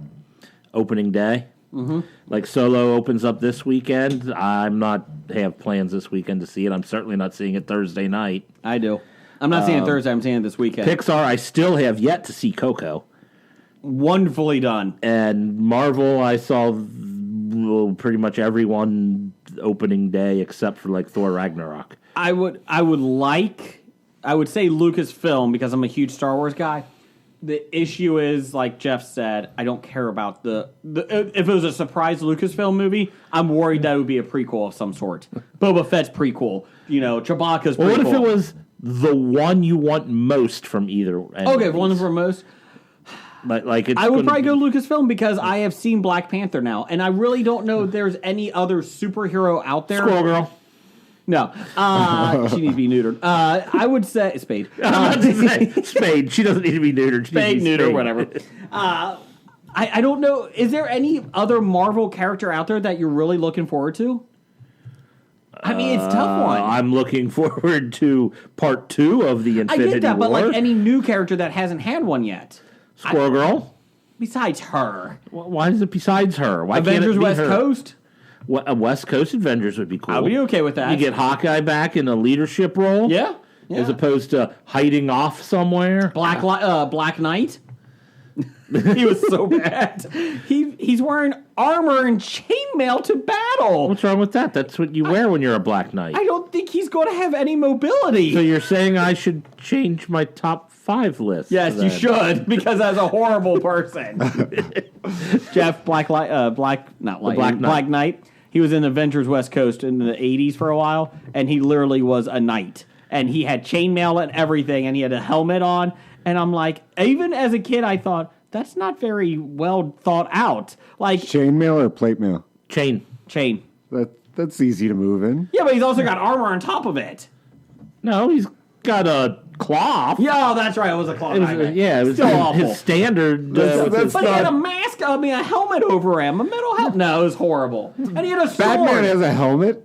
opening day. Mm-hmm. Like Solo opens up this weekend. I'm not have plans this weekend to see it. I'm certainly not seeing it Thursday night. I do. I'm not seeing it Thursday. I'm seeing it this weekend. Pixar, I still have yet to see Coco. Wonderfully done. And Marvel, I saw pretty much everyone opening day except for like Thor Ragnarok. I would say Lucasfilm because I'm a huge Star Wars guy. The issue is, like Jeff said, I don't care about the if it was a surprise Lucasfilm movie, I'm worried that it would be a prequel of some sort. Boba Fett's prequel, Chewbacca's prequel. Well, what if it was the one you want most from either end? Okay, one of the most. Like I would probably go Lucasfilm because I have seen Black Panther now, and I really don't know if there's any other superhero out there. Squirrel Girl. No, she needs to be neutered. I would say Spade. Spade. She doesn't need to be neutered. Spade, neuter, whatever. I don't know. Is there any other Marvel character out there that you're really looking forward to? I mean, it's a tough one. I'm looking forward to part 2 of the Infinity War. I get that, but like any new character that hasn't had one yet. Squirrel Girl. Besides her. Why is it besides her? Why Avengers can't it be West her? Coast? A West Coast Avengers would be cool. I'll be okay with that. You get Hawkeye back in a leadership role. Yeah. As opposed to hiding off somewhere. Black Knight. He was so bad. He's wearing armor and chainmail to battle. What's wrong with that? That's what you wear when you're a Black Knight. I don't think he's going to have any mobility. So you're saying I should change my top 5 list? Yes, then. you should, because as a horrible person. Jeff, Black Knight. He was in Avengers West Coast in the 80s for a while, and he literally was a knight. And he had chainmail and everything, and he had a helmet on. And I'm like, even as a kid, I thought, that's not very well thought out. Like Chainmail or plate mail? Chain. That's easy to move in. Yeah, but he's also got armor on top of it. No, he's got a cloth. Yeah, that's right. It was a cloth. It was still awful. his standard. That's But he had a mask, a helmet over him, a metal helmet. No, it was horrible. And he had a sword. Batman has a helmet.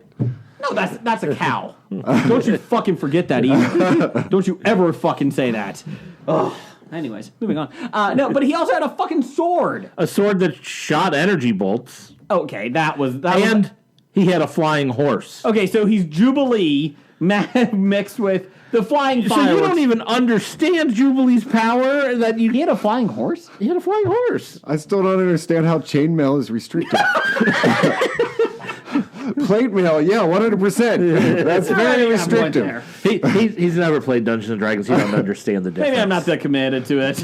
No, that's a cow. Don't you fucking forget that either. Don't you ever fucking say that. Ugh. Anyways, moving on. No, but he also had a fucking sword. A sword that shot energy bolts. Okay, that was he had a flying horse. Okay, so he's Jubilee mixed with the flying fireworks. So you don't even understand Jubilee's power that you... He had a flying horse? He had a flying horse. I still don't understand how chainmail is restricted. Plate mail, 100%. That's very restrictive. He's never played Dungeons and Dragons. He don't understand the difference. Maybe I'm not that committed to it.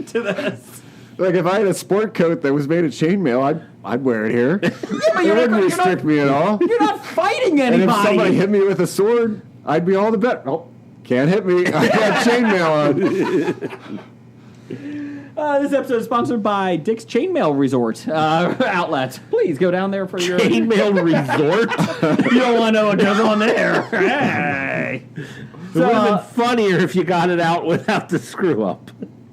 To this. Like if I had a sport coat that was made of chainmail, I'd wear it here. But It wouldn't restrict me at all. You're not fighting And anybody. if somebody hit me with a sword, I'd be all the better. Oh, can't hit me. I got chainmail on. This episode is sponsored by Dick's Chainmail Resort outlet. Please go down there for your Chainmail resort. You don't want to know what goes on there. Hey. It would have been funnier if you got it out without the screw up.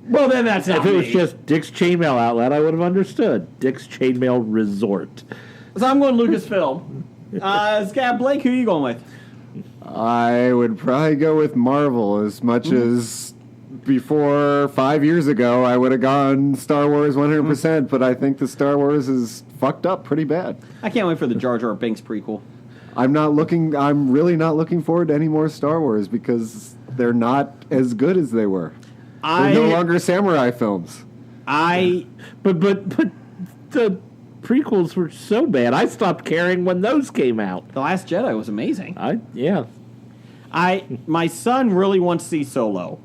Well, then that's not If it was me. just Dick's Chainmail Outlet, I would have understood. Dick's Chainmail Resort. So I'm going Lucasfilm. Scab Blake, who are you going with? I would probably go with Marvel as much as before 5 years ago I would have gone Star Wars 100%, but I think the Star Wars is fucked up pretty bad. I can't wait for the Jar Jar Binks prequel. I'm really not looking forward to any more Star Wars because they're not as good as they were. They're no longer samurai films. But the prequels were so bad. I stopped caring when those came out. The Last Jedi was amazing. My son really wants to see Solo.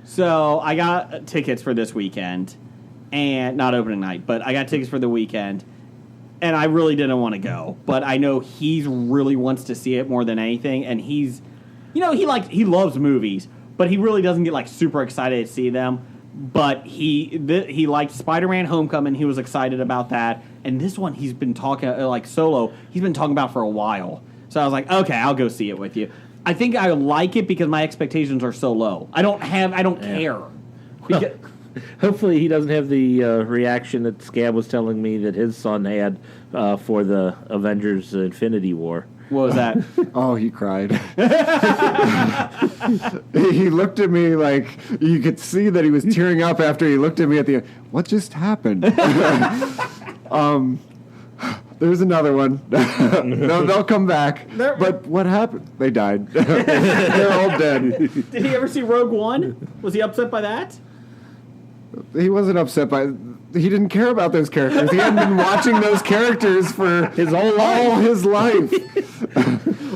So I got tickets for this weekend, and not opening night, but I got tickets for the weekend, and I really didn't want to go. But I know he really wants to see it more than anything, and he loves movies, but he really doesn't get super excited to see them. But he liked Spider-Man: Homecoming. He was excited about that, and this one he's been talking Solo. He's been talking about for a while. So I was like, okay, I'll go see it with you. I think I like it because my expectations are so low. I don't care. Hopefully he doesn't have the reaction that Scab was telling me that his son had for the Avengers Infinity War. What was that? Oh, he cried. He looked at me like you could see that he was tearing up after he looked at me at the end. What just happened? There's another one. No, they'll come back. But what happened? They died. They're all dead. Did he ever see Rogue One? Was he upset by that? He wasn't upset by. He didn't care about those characters. He hadn't been watching those characters for all his life.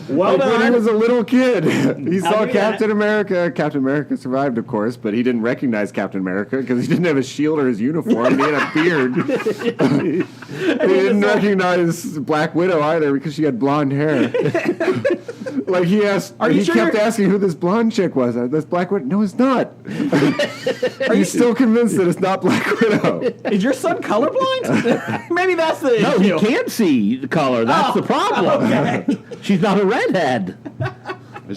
Well done. When he was a little kid, he saw Captain America. Captain America survived, of course, but he didn't recognize Captain America because he didn't have a shield or his uniform. And he had a beard. He didn't recognize Black Widow either because she had blonde hair. He kept asking who this blonde chick was. That's Black Widow. No, it's not. He's still convinced that it's not Black Widow. Is your son colorblind? Maybe that's the issue. No, he can't see the color. That's the problem. Okay. She's not a redhead.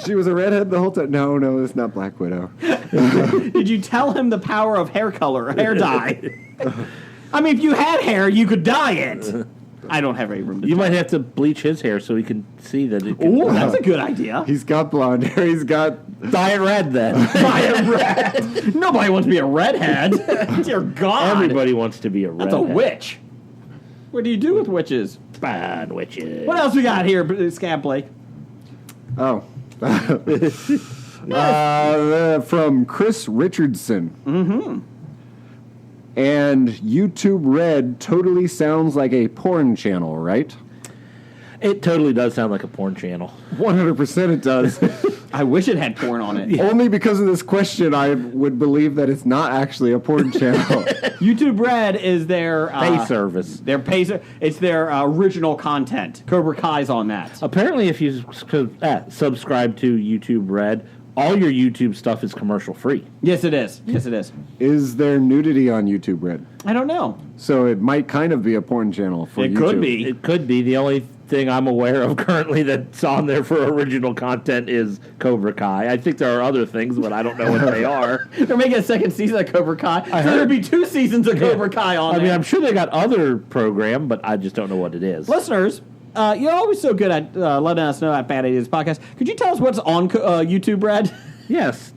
She was a redhead the whole time. No, it's not Black Widow. Did you tell him the power of hair dye? I mean, if you had hair, you could dye it. I don't have any room to. You might have to bleach his hair so he can see that. Ooh, that's a good idea. He's got blonde hair. He's got dye it red then. Dye it red. Nobody wants to be a redhead. Dear God. Everybody wants to be a redhead. That's a witch. What do you do with witches? Bad witches. What else we got here, Scab Blake? Oh. From Chris Richardson. Mm-hmm. And YouTube Red totally sounds like a porn channel, right? It totally does sound like a porn channel. 100% it does. I wish it had porn on it. Only because of this question, I would believe that it's not actually a porn channel. YouTube Red is their pay service. It's their original content. Cobra Kai's on that. Apparently, if you subscribe to YouTube Red, all your YouTube stuff is commercial free. Yes, it is. Is there nudity on YouTube Red? I don't know. So it might kind of be a porn channel for YouTube. It could be. It could be. The only thing I'm aware of currently that's on there for original content is Cobra Kai. I think there are other things, but I don't know what they are. They're making a second season of Cobra Kai. There'd be 2 seasons of Cobra Kai on there. I mean, I'm sure they got other program, but I just don't know what it is. Listeners, you're always so good at letting us know at Bad Ideas Podcast. Could you tell us what's on YouTube Red? Yes.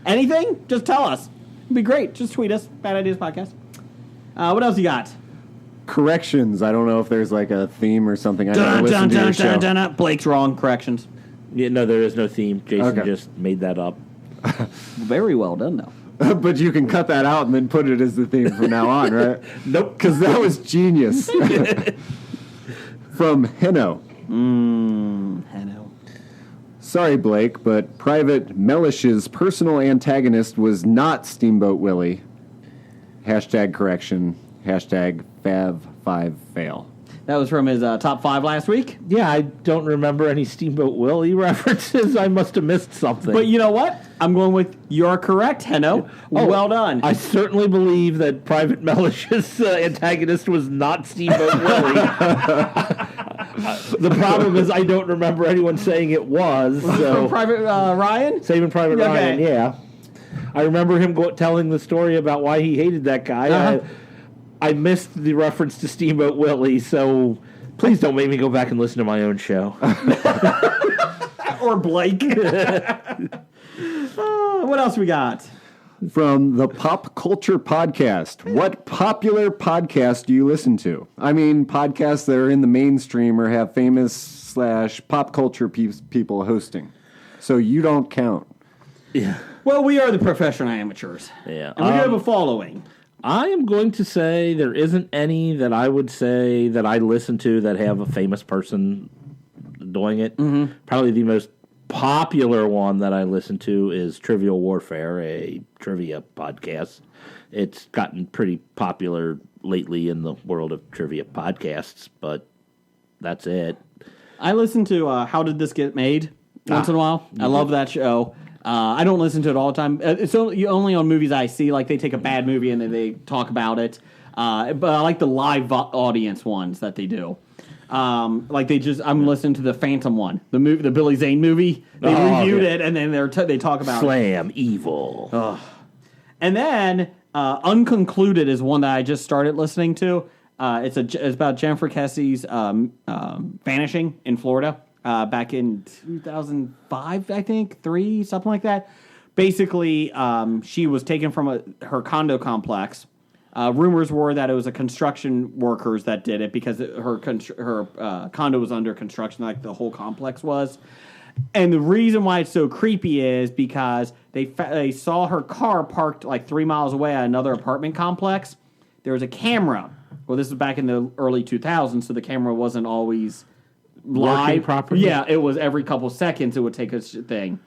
Anything? Just tell us. It'd be great. Just tweet us, Bad Ideas Podcast. What else you got? Corrections. I don't know if there's like a theme or something. I never listened to your show. Blake's wrong. Corrections. Yeah, no, there is no theme. Jason just made that up. Very well done, though. But you can cut that out and then put it as the theme from now on, right? Nope. Because that was genius. From Heno. Heno. Sorry, Blake, but Private Mellish's personal antagonist was not Steamboat Willie. #correction. #Fav5fail. That was from his top 5 last week. Yeah, I don't remember any Steamboat Willie references. I must have missed something. But you know what? I'm going with you're correct, Heno. Well done. I certainly believe that Private Mellish's antagonist was not Steamboat Willie. The problem is I don't remember anyone saying it was. So. Private Ryan? Saving Private Ryan, yeah. I remember him telling the story about why he hated that guy. Uh-huh. I missed the reference to Steamboat Willie, so please don't make me go back and listen to my own show. Or Blake. What else we got? From the Pop Culture Podcast. What popular podcast do you listen to? I mean, podcasts that are in the mainstream or have famous / pop culture people hosting. So you don't count. Yeah. Well, we are the professional amateurs. Yeah. And we do have a following. I am going to say there isn't any that I would say that I listen to that have a famous person doing it. Mm-hmm. Probably the most popular one that I listen to is Trivial Warfare, a trivia podcast. It's gotten pretty popular lately in the world of trivia podcasts, but that's it. I listen to How Did This Get Made once in a while. I love that show. I don't listen to it all the time. It's only on movies I see. Like, they take a bad movie and then they talk about it. But I like the live audience ones that they do. I'm listening to the Phantom one, the Billy Zane movie. They reviewed it, and then they talk about Slam Evil. And then Unconcluded is one that I just started listening to. It's about Jennifer Kessie's vanishing in Florida back in 2005, I think, 3, something like that. Basically, she was taken from her condo complex. Rumors were that it was a construction workers that did it because her condo was under construction, like the whole complex was. And the reason why it's so creepy is because they saw her car parked like 3 miles away at another apartment complex. There was a camera. Well, this was back in the early 2000s, so the camera wasn't always live. Working properly? Yeah, it was every couple seconds it would take a thing.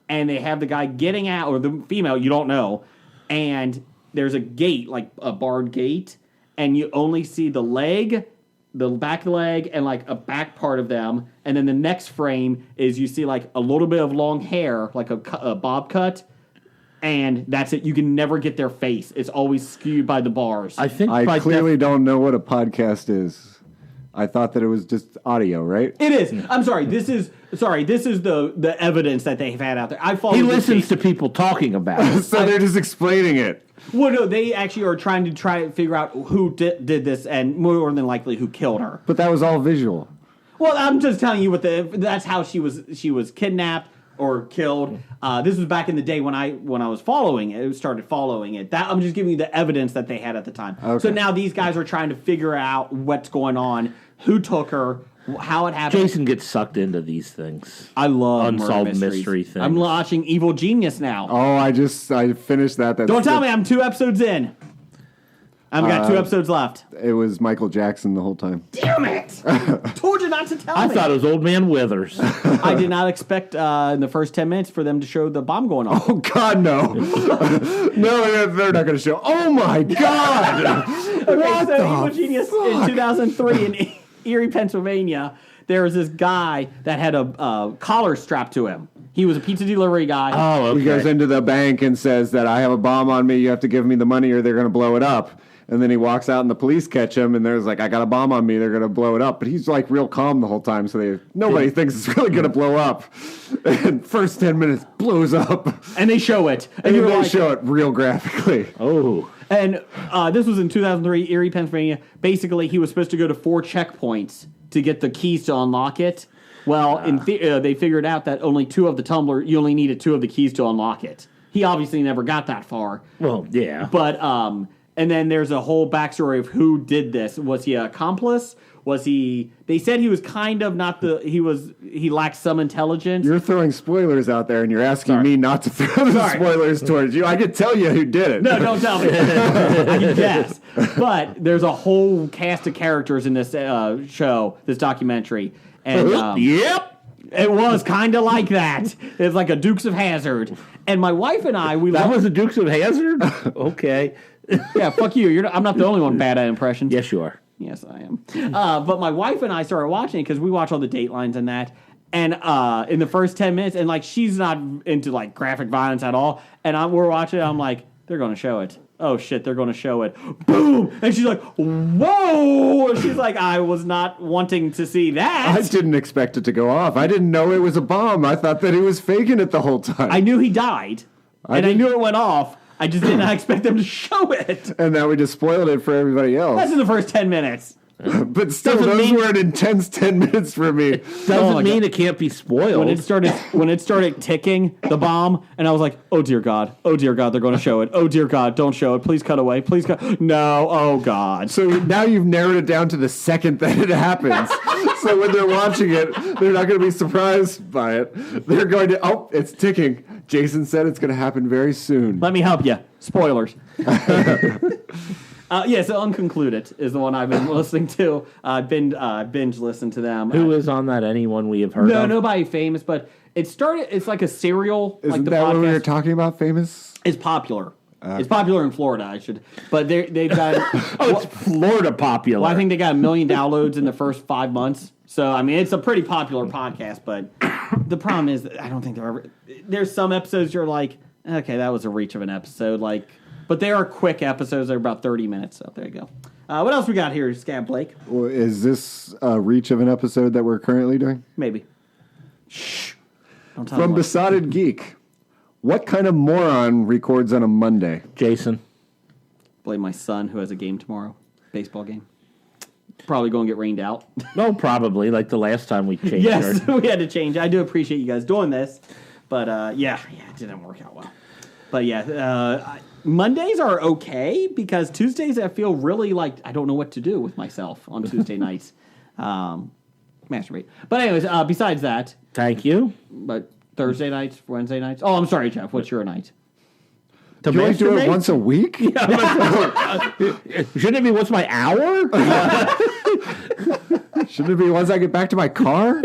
And they have the guy getting out, or the female, you don't know, and there's a gate, like a barred gate, and you only see the leg, the back leg, and like a back part of them. And then the next frame is you see like a little bit of long hair, like a bob cut, and that's it. You can never get their face. It's always skewed by the bars. I think I clearly don't know what a podcast is. I thought that it was just audio, right? It is. I'm sorry. This is the evidence that they've had out there. he listens to people talking about it. So they're just explaining it. Well, no, they actually are trying to figure out who did this, and more than likely who killed her. But that was all visual. Well, I'm just telling you that's how she was kidnapped or killed. This was back in the day when I was following it. Started following it. I'm just giving you the evidence that they had at the time. Okay. So now these guys are trying to figure out what's going on, who took her, how it happened. Jason gets sucked into these things. I love unsolved murder mystery things. I'm watching Evil Genius now. Oh, I finished that. Don't tell me I'm 2 episodes in. I've got 2 episodes left. It was Michael Jackson the whole time. Damn it! Told you not to tell me. I thought it was Old Man Withers. I did not expect in the first 10 minutes for them to show the bomb going off. Oh, God, no. No, they're not going to show. Oh, my God. Okay, so Evil Genius in 2003 in Erie, Pennsylvania, there was this guy that had a collar strapped to him. He was a pizza delivery guy. Oh, okay. He goes into the bank and says that I have a bomb on me. You have to give me the money or they're going to blow it up. And then he walks out and the police catch him and there's like, I got a bomb on me. They're going to blow it up. But he's like real calm the whole time. So nobody thinks it's really going to blow up. And first 10 minutes blows up. And they show it. And they show it real graphically. Oh. And this was in 2003, Erie, Pennsylvania. Basically, he was supposed to go to 4 checkpoints to get the keys to unlock it. Well, they figured out that only 2 of the tumbler, you only needed 2 of the keys to unlock it. He obviously never got that far. Well, yeah. But, and then there's a whole backstory of who did this. Was he an accomplice? They said he was kind of not he lacked some intelligence. You're throwing spoilers out there and you're asking me not to throw the spoilers towards you. I could tell you who did it. No, don't tell me. I can guess. But there's a whole cast of characters in this show, this documentary. And yep. It was kind of like that. It's like a Dukes of Hazzard. And my wife and I, That was a Dukes of Hazzard? Okay. Yeah, fuck you. I'm not the only one bad at impressions. Yes, you are. Yes, I am. But my wife and I started watching it because we watch all the Datelines and that. And in the first 10 minutes, and like she's not into like graphic violence at all. And we're watching it, I'm like, they're going to show it. Oh shit, they're going to show it. Boom! And she's like, whoa! And she's like, I was not wanting to see that. I didn't expect it to go off. I didn't know it was a bomb. I thought that he was faking it the whole time. I knew he died. I knew it went off. I just did not expect them to show it. And now we just spoiled it for everybody else. That's in the first 10 minutes. But still, Doesn't those mean- were an intense 10 minutes for me. Doesn't mean it can't be spoiled. When it started ticking the bomb, and I was like, oh dear God, they're going to show it. Oh dear God, don't show it. Please cut away. Please cut. No, oh God. So now you've narrowed it down to the second that it happens. So when they're watching it, they're not going to be surprised by it. They're going to, oh, it's ticking. Jason said it's going to happen very soon. Let me help you. Spoilers. So Unconcluded is the one I've been listening to. Binge listened to them. Who is on that? Anyone we have heard No, of? nobody famous, but it's like a serial. Isn't like the that podcast what we were talking about, famous? is popular. It's popular in Florida, I should. But they've got. Oh, it's Florida popular. Well, I think they got 1 million downloads in the first 5 months. So, I mean, it's a pretty popular podcast, but the problem is that I don't think they're ever... There's some episodes you're like, okay, that was a reach of an episode, but they are quick episodes. They're about 30 minutes, so there you go. What else we got here, Scab Blake? Well, is this a reach of an episode that we're currently doing? Maybe. Shh. Don't tell From them. Besotted Geek. What kind of moron records on a Monday? Jason. Blame my son who has a game tomorrow. Baseball game. Probably going to get rained out. No, probably. Like the last time we changed Yes, ours. we had to change. I do appreciate you guys doing this, but it didn't work out well. But Mondays are okay because Tuesdays I feel really like I don't know what to do with myself on Tuesday nights. Masturbate. But anyways, besides that, Thank you. but Thursday nights, Wednesday nights. Oh, I'm sorry, Jeff. What's your night? To You only do it masturbate? once a week? Shouldn't it be once my hour? Shouldn't it be once I get back to my car?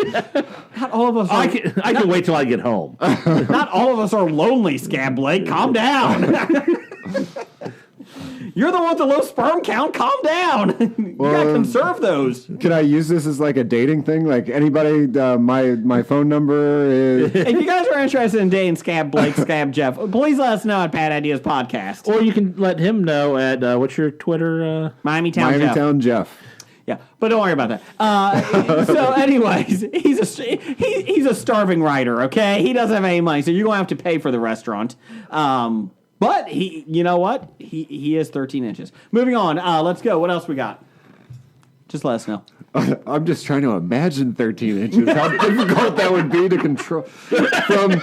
Not all of us. Are, I can wait till I get home. not all of us are lonely, Scab Blake. Calm down. You're the one with the low sperm count. Calm down. You gotta conserve those. Can I use this as like a dating thing? Like anybody, my phone number is... If you guys are interested in dating Scab Blake, Scab Jeff, please let us know at Bad Ideas Podcast. Or you can let him know at, what's your Twitter? Miami Town Miami Jeff. Town Jeff. Yeah, but don't worry about that. So, anyways, he's a starving writer. Okay, he doesn't have any money, so you're gonna have to pay for the restaurant. But you know what? He is 13 inches. Moving on. Let's go. What else we got? Just let us know. I'm just trying to imagine 13 inches. How difficult that would be to control. From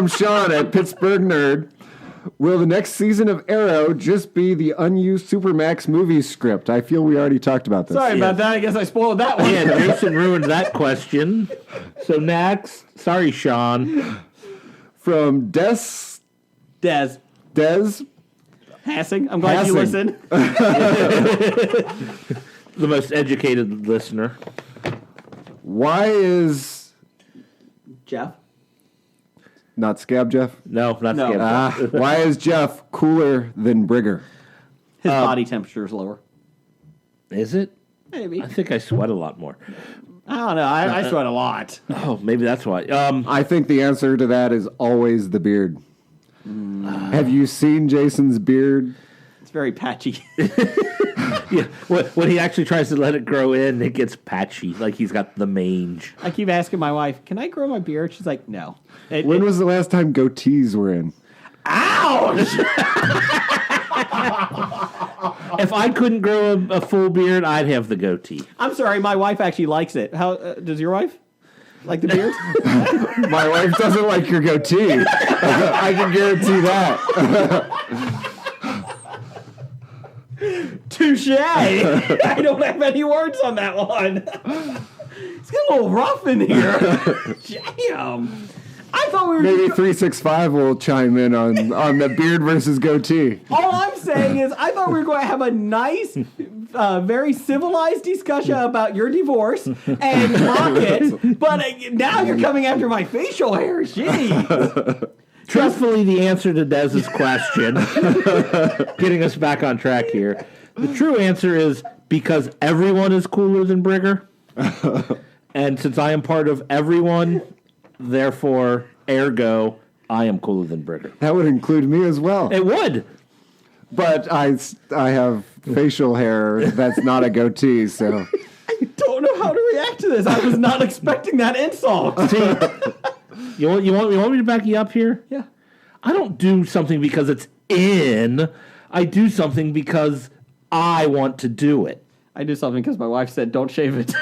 Sean at Pittsburgh Nerd. Will the next season of Arrow just be the unused Supermax movie script? I feel we already talked about this. Sorry about that. I guess I spoiled that one. Yeah, Jason ruined that question. So next. Sorry, Sean. From Des Hassing. I'm glad you Hassing. listen. The most educated listener. Why is... Jeff. Not Scab Jeff? No, not No. Skip. Why is Jeff cooler than Brigger? His body temperature is lower. Is it? Maybe. I think I sweat a lot more. I don't know. I sweat a lot. Oh, maybe that's why. I think the answer to that is always the beard. Have you seen Jason's beard? It's very patchy. Yeah, when he actually tries to let it grow in, it gets patchy, like he's got the mange. I keep asking my wife, "Can I grow my beard?" She's like, "No." When was the last time goatees were in? Ouch! If I couldn't grow a full beard, I'd have the goatee. I'm sorry, my wife actually likes it. How does your wife like the beard? My wife doesn't like your goatee. I can guarantee that. Touche! I don't have any words on that one. It's getting a little rough in here. Damn. I thought we were Maybe 365 will chime in on the beard versus goatee. All I'm saying is, I thought we were going to have a nice, very civilized discussion about your divorce and mock it, but now you're coming after my facial hair. Jeez. Truthfully, the answer to Dez's question, getting us back on track here, the true answer is because everyone is cooler than Brigger. And since I am part of everyone, therefore, ergo, I am cooler than Brigger. That would include me as well. It would. But I have facial hair that's not a goatee, so... I don't know how to react to this. I was not expecting that insult. See, you want me to back you up here? Yeah. I don't do something because it's in. I do something because I want to do it. I did something because my wife said, don't shave it.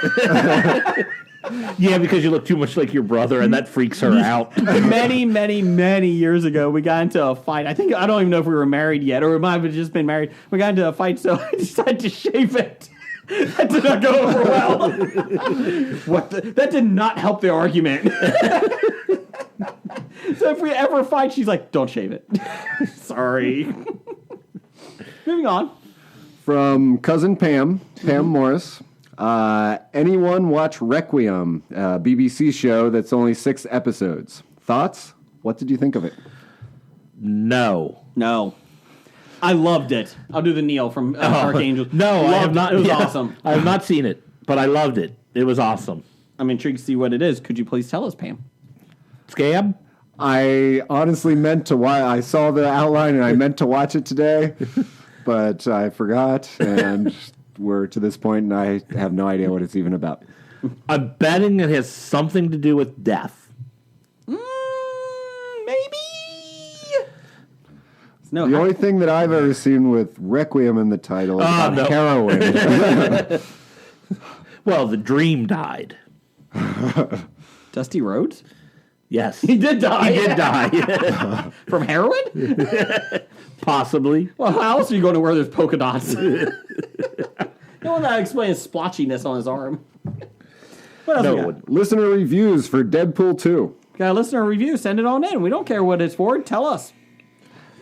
Yeah, because you look too much like your brother, and that freaks her out. Many, many, many years ago, we got into a fight. I don't even know if we were married yet, or we might have just been married. We got into a fight, so I decided to shave it. That did not go over well. That did not help the argument. So if we ever fight, she's like, don't shave it. Sorry. Moving on. From cousin Pam Morris. Anyone watch Requiem, a BBC show that's only 6 episodes? Thoughts? What did you think of it? No. I loved it. I'll do the Neil from Archangel. No, I have not. It was awesome. I have not seen it, but I loved it. It was awesome. I'm intrigued to see what it is. Could you please tell us, Pam? Scab? I honestly meant to watch. I saw the outline and I meant to watch it today, but I forgot, and we're to this point, and I have no idea what it's even about. I'm betting it has something to do with death. Maybe. No. The only thing that I've ever seen with Requiem in the title is about heroin. Well, the dream died. Dusty Rhodes? Yes. He did die. He did die. From heroin? Possibly. Well, how else are you going to wear those polka dots? No one that explains splotchiness on his arm. What else we got? Listener reviews for Deadpool 2. Got a listener review. Send it on in. We don't care what it's for. Tell us.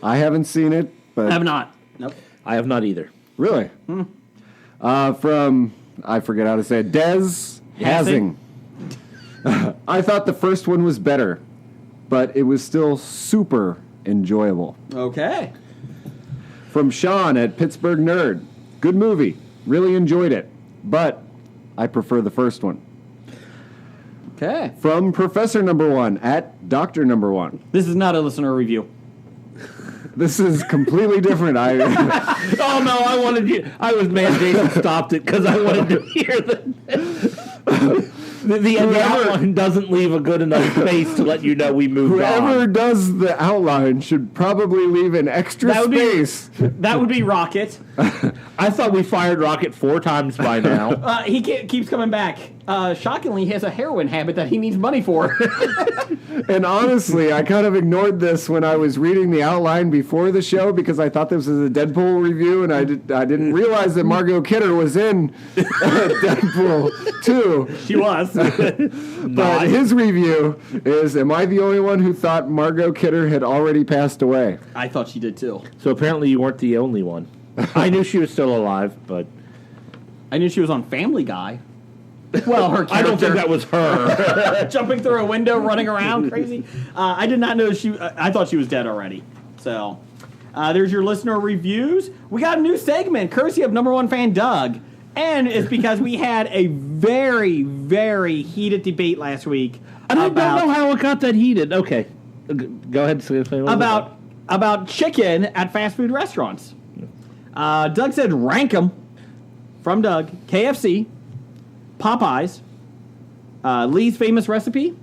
I haven't seen it, but... I have not. Nope. I have not either. Really? From, I forget how to say it, Des Hazing. I thought the first one was better, but it was still super enjoyable. Okay. From Sean at Pittsburgh Nerd. Good movie. Really enjoyed it, but I prefer the first one. Okay. From Professor Number 1 at Doctor Number 1. This is not a listener review. This is completely different. Oh no, I wanted you. I was mad Jason stopped it because I wanted to hear the outline doesn't leave a good enough space to let you know we moved Whoever on. does the outline should probably leave an extra space. That would be Rocket. I thought we fired Rocket 4 times by now. He keeps coming back. Shockingly, he has a heroin habit that he needs money for. And honestly, I kind of ignored this when I was reading the outline before the show because I thought this was a Deadpool review, and I didn't realize that Margot Kidder was in Deadpool 2. She was. But his review is, am I the only one who thought Margot Kidder had already passed away? I thought she did too. So apparently you weren't the only one. I knew she was still alive, but I knew she was on Family Guy. Well, her character. I don't think that was her. Jumping through a window, running around, crazy. I did not know she. I thought she was dead already. So, there's your listener reviews. We got a new segment, courtesy of number 1 fan Doug, and it's because we had a very, very heated debate last week. I don't know how it got that heated. Okay, go ahead. About chicken at fast food restaurants. Doug said rank them. From Doug, KFC. Popeyes, Lee's Famous Recipe.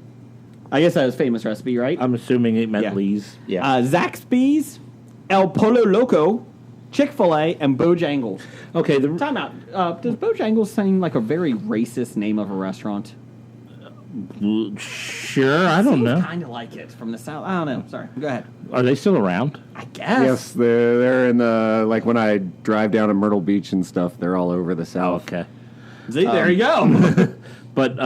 I guess that was Famous Recipe, right? I'm assuming it meant Lee's. Yeah. Zaxby's, El Polo Loco, Chick-fil-A, and Bojangles. Okay. Time out. Does Bojangles seem like a very racist name of a restaurant? Sure, I don't know. Kind of like it from the South. I don't know. Sorry. Go ahead. Are they still around? I guess. Yes, they're in the, like when I drive down to Myrtle Beach and stuff, they're all over the South. Okay. See, there you go. But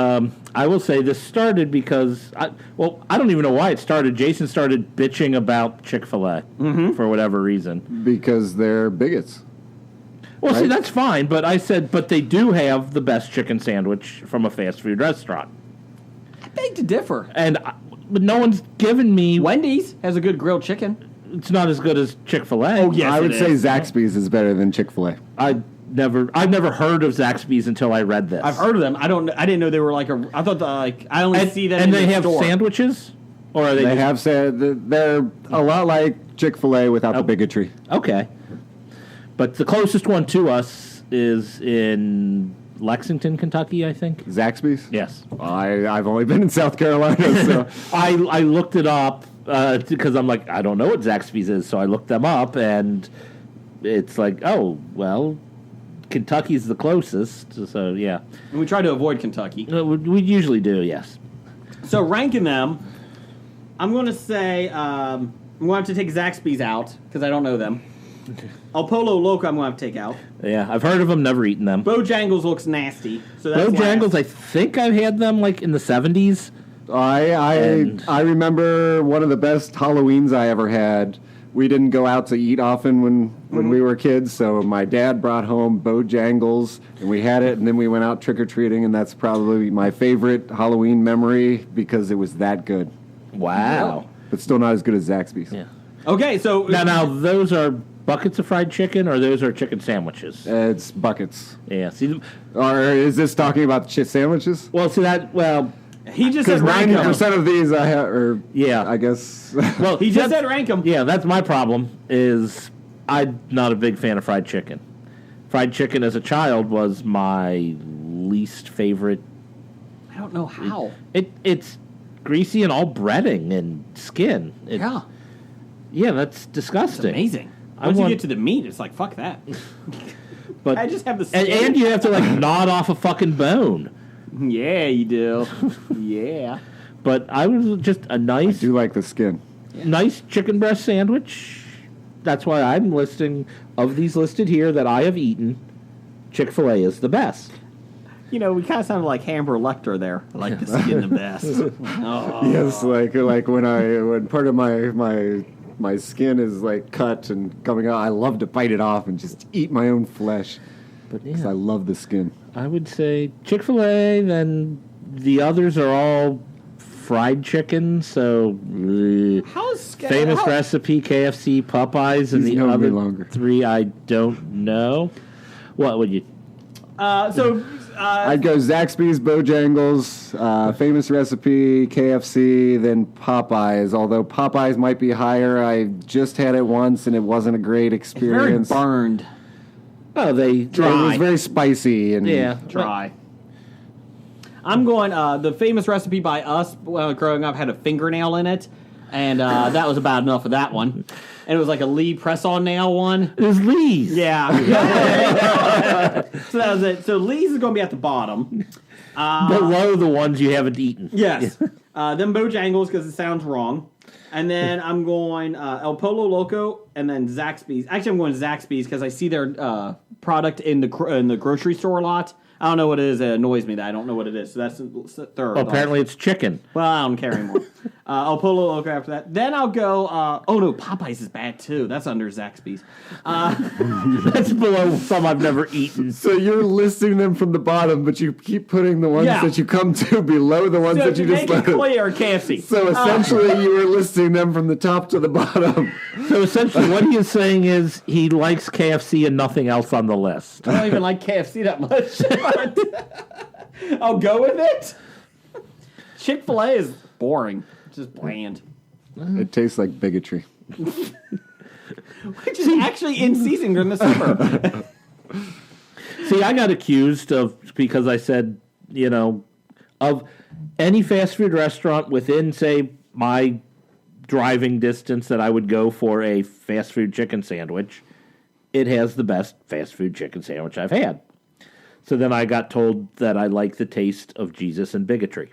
I will say this started because, I don't even know why it started. Jason started bitching about Chick-fil-A for whatever reason. Because they're bigots. Well, right? see, that's fine, but I said, but they do have the best chicken sandwich from a fast food restaurant. I beg to differ. But no one's given me... Wendy's has a good grilled chicken. It's not as good as Chick-fil-A. Oh, yes, I would say Zaxby's is better than Chick-fil-A. I've never heard of Zaxby's until I read this. I've heard of them. I didn't know they were like a. I thought I only see them. And in they the have store. sandwiches, or are they? They have said they're a lot like Chick-fil-A without the bigotry. Okay, but the closest one to us is in Lexington, Kentucky, I think. Zaxby's? Yes. Well, I've only been in South Carolina, so I looked it up because I'm like, I don't know what Zaxby's is, so I looked them up, and it's like, oh well. Kentucky's the closest, so yeah. And we try to avoid Kentucky. We usually do, yes. So ranking them, I'm going to say I'm going to have to take Zaxby's out because I don't know them. El Polo Loco I'm going to have to take out. Yeah, I've heard of them, never eaten them. Bojangles looks nasty. So that's Bojangles, last. I think I've had them like in the 70s. I remember one of the best Halloweens I ever had. We didn't go out to eat often when we were kids, so my dad brought home Bojangles, and we had it, and then we went out trick-or-treating, and that's probably my favorite Halloween memory because it was that good. Wow. But still not as good as Zaxby's. Yeah. Okay, so Now those are buckets of fried chicken, or those are chicken sandwiches? It's buckets. Yeah. See, Or is this talking about sandwiches? well, see that. Well, he just said Because rank 'em. 90% of these I have, or Yeah. I guess. well, He just that's- said rank them. Yeah, that's my problem. Is I'm not a big fan of fried chicken. Fried chicken as a child was my least favorite. I don't know how. It's greasy and all breading and skin. Yeah, that's disgusting. Amazing. I Once you want- get to the meat, it's like, fuck that. But I just have the and, skin. and you have to like gnod off a fucking bone. Yeah, you do. Yeah. But I was just a I nice, do like the skin. nice chicken breast sandwich. That's why I'm listing of these listed here that I have eaten. Chick-fil-A is the best. You know, we kind of sounded like Amber Lecter there. I like the skin the best. Oh. Yes, like when part of my skin is like cut and coming out, I love to bite it off and just eat my own flesh But because yeah, I love the skin. I would say Chick-fil-A. Then the others are all fried chicken. So How's famous recipe, KFC, Popeyes, and He's the known me other longer. three I don't know. What would you? I'd go Zaxby's, Bojangles, famous recipe, KFC, then Popeyes. Although Popeyes might be higher, I just had it once and it wasn't a great very experience. burned. Oh, they It was very spicy and yeah. Dry. I'm going, the famous recipe by us growing up had a fingernail in it, and that was about enough of that one. And it was like a Lee press-on nail one. It was Lee's. Yeah. So that was it. So Lee's is going to be at the bottom. Below the ones you haven't eaten. Yes. Then Bojangles, because it sounds wrong. And then I'm going El Polo Loco, and then Zaxby's. Actually, I'm going Zaxby's because I see their product in the grocery store a lot. I don't know what it is. It annoys me that I don't know what it is. So that's the third. Well, apparently it's chicken. Well, I don't care anymore. El Polo Loco after that. Then I'll go. Oh no, Popeyes is bad too. That's under Zaxby's. That's below some I've never eaten. So you're listing them from the bottom, but you keep putting the ones Yeah. that you come to below the ones So that to you just make it listed. clear, KFC. So essentially, you were listing them from the top to the bottom. So essentially, what he is saying is he likes KFC and nothing else on the list. I don't even like KFC that much. But I'll go with it. Chick-fil-A is boring. It's just bland. It tastes like bigotry. Which is actually in season during the summer. See, I got accused of because I said, of any fast food restaurant within, say, my driving distance that I would go for a fast food chicken sandwich, it has the best fast food chicken sandwich I've had. So then I got told that I like the taste of Jesus and bigotry.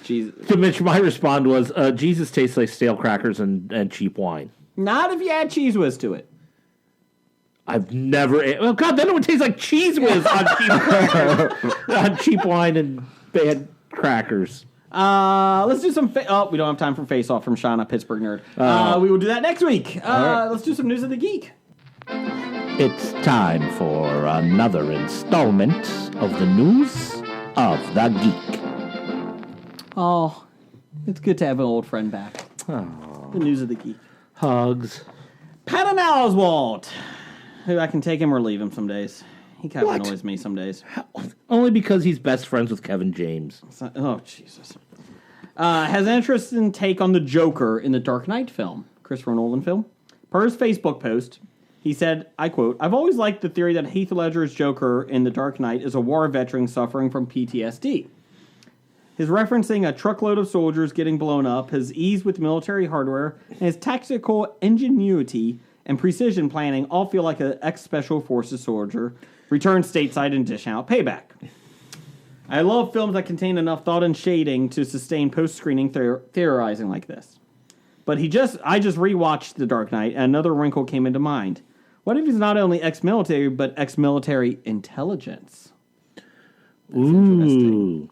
Jesus. To which my response was, Jesus tastes like stale crackers and cheap wine. Not if you add cheese whiz to it. I've never. Well, God, then it would taste like cheese whiz on cheap crackers, on cheap wine and bad crackers. Let's do some. We don't have time for Face Off from Shauna, Pittsburgh nerd. We will do that next week. Let's do some News of the Geek. It's time for another installment of the News of the Geek. Oh, it's good to have an old friend back. The News of the Geek. Hugs. Patton Oswalt. Who I can take him or leave him some days. He kind of What? annoys me some days. Only because he's best friends with Kevin James. Oh, Jesus. Has an interesting take on the Joker in the Dark Knight film, Christopher Nolan film. Per his Facebook post, he said, I quote, "I've always liked the theory that Heath Ledger's Joker in The Dark Knight is a war veteran suffering from PTSD. His referencing a truckload of soldiers getting blown up, his ease with military hardware, and his tactical ingenuity and precision planning all feel like an ex-Special Forces soldier returned stateside and dish out payback. I love films that contain enough thought and shading to sustain post-screening theorizing like this. But I just rewatched The Dark Knight, and another wrinkle came into mind. What if he's not only ex-military, but ex-military intelligence? That's interesting.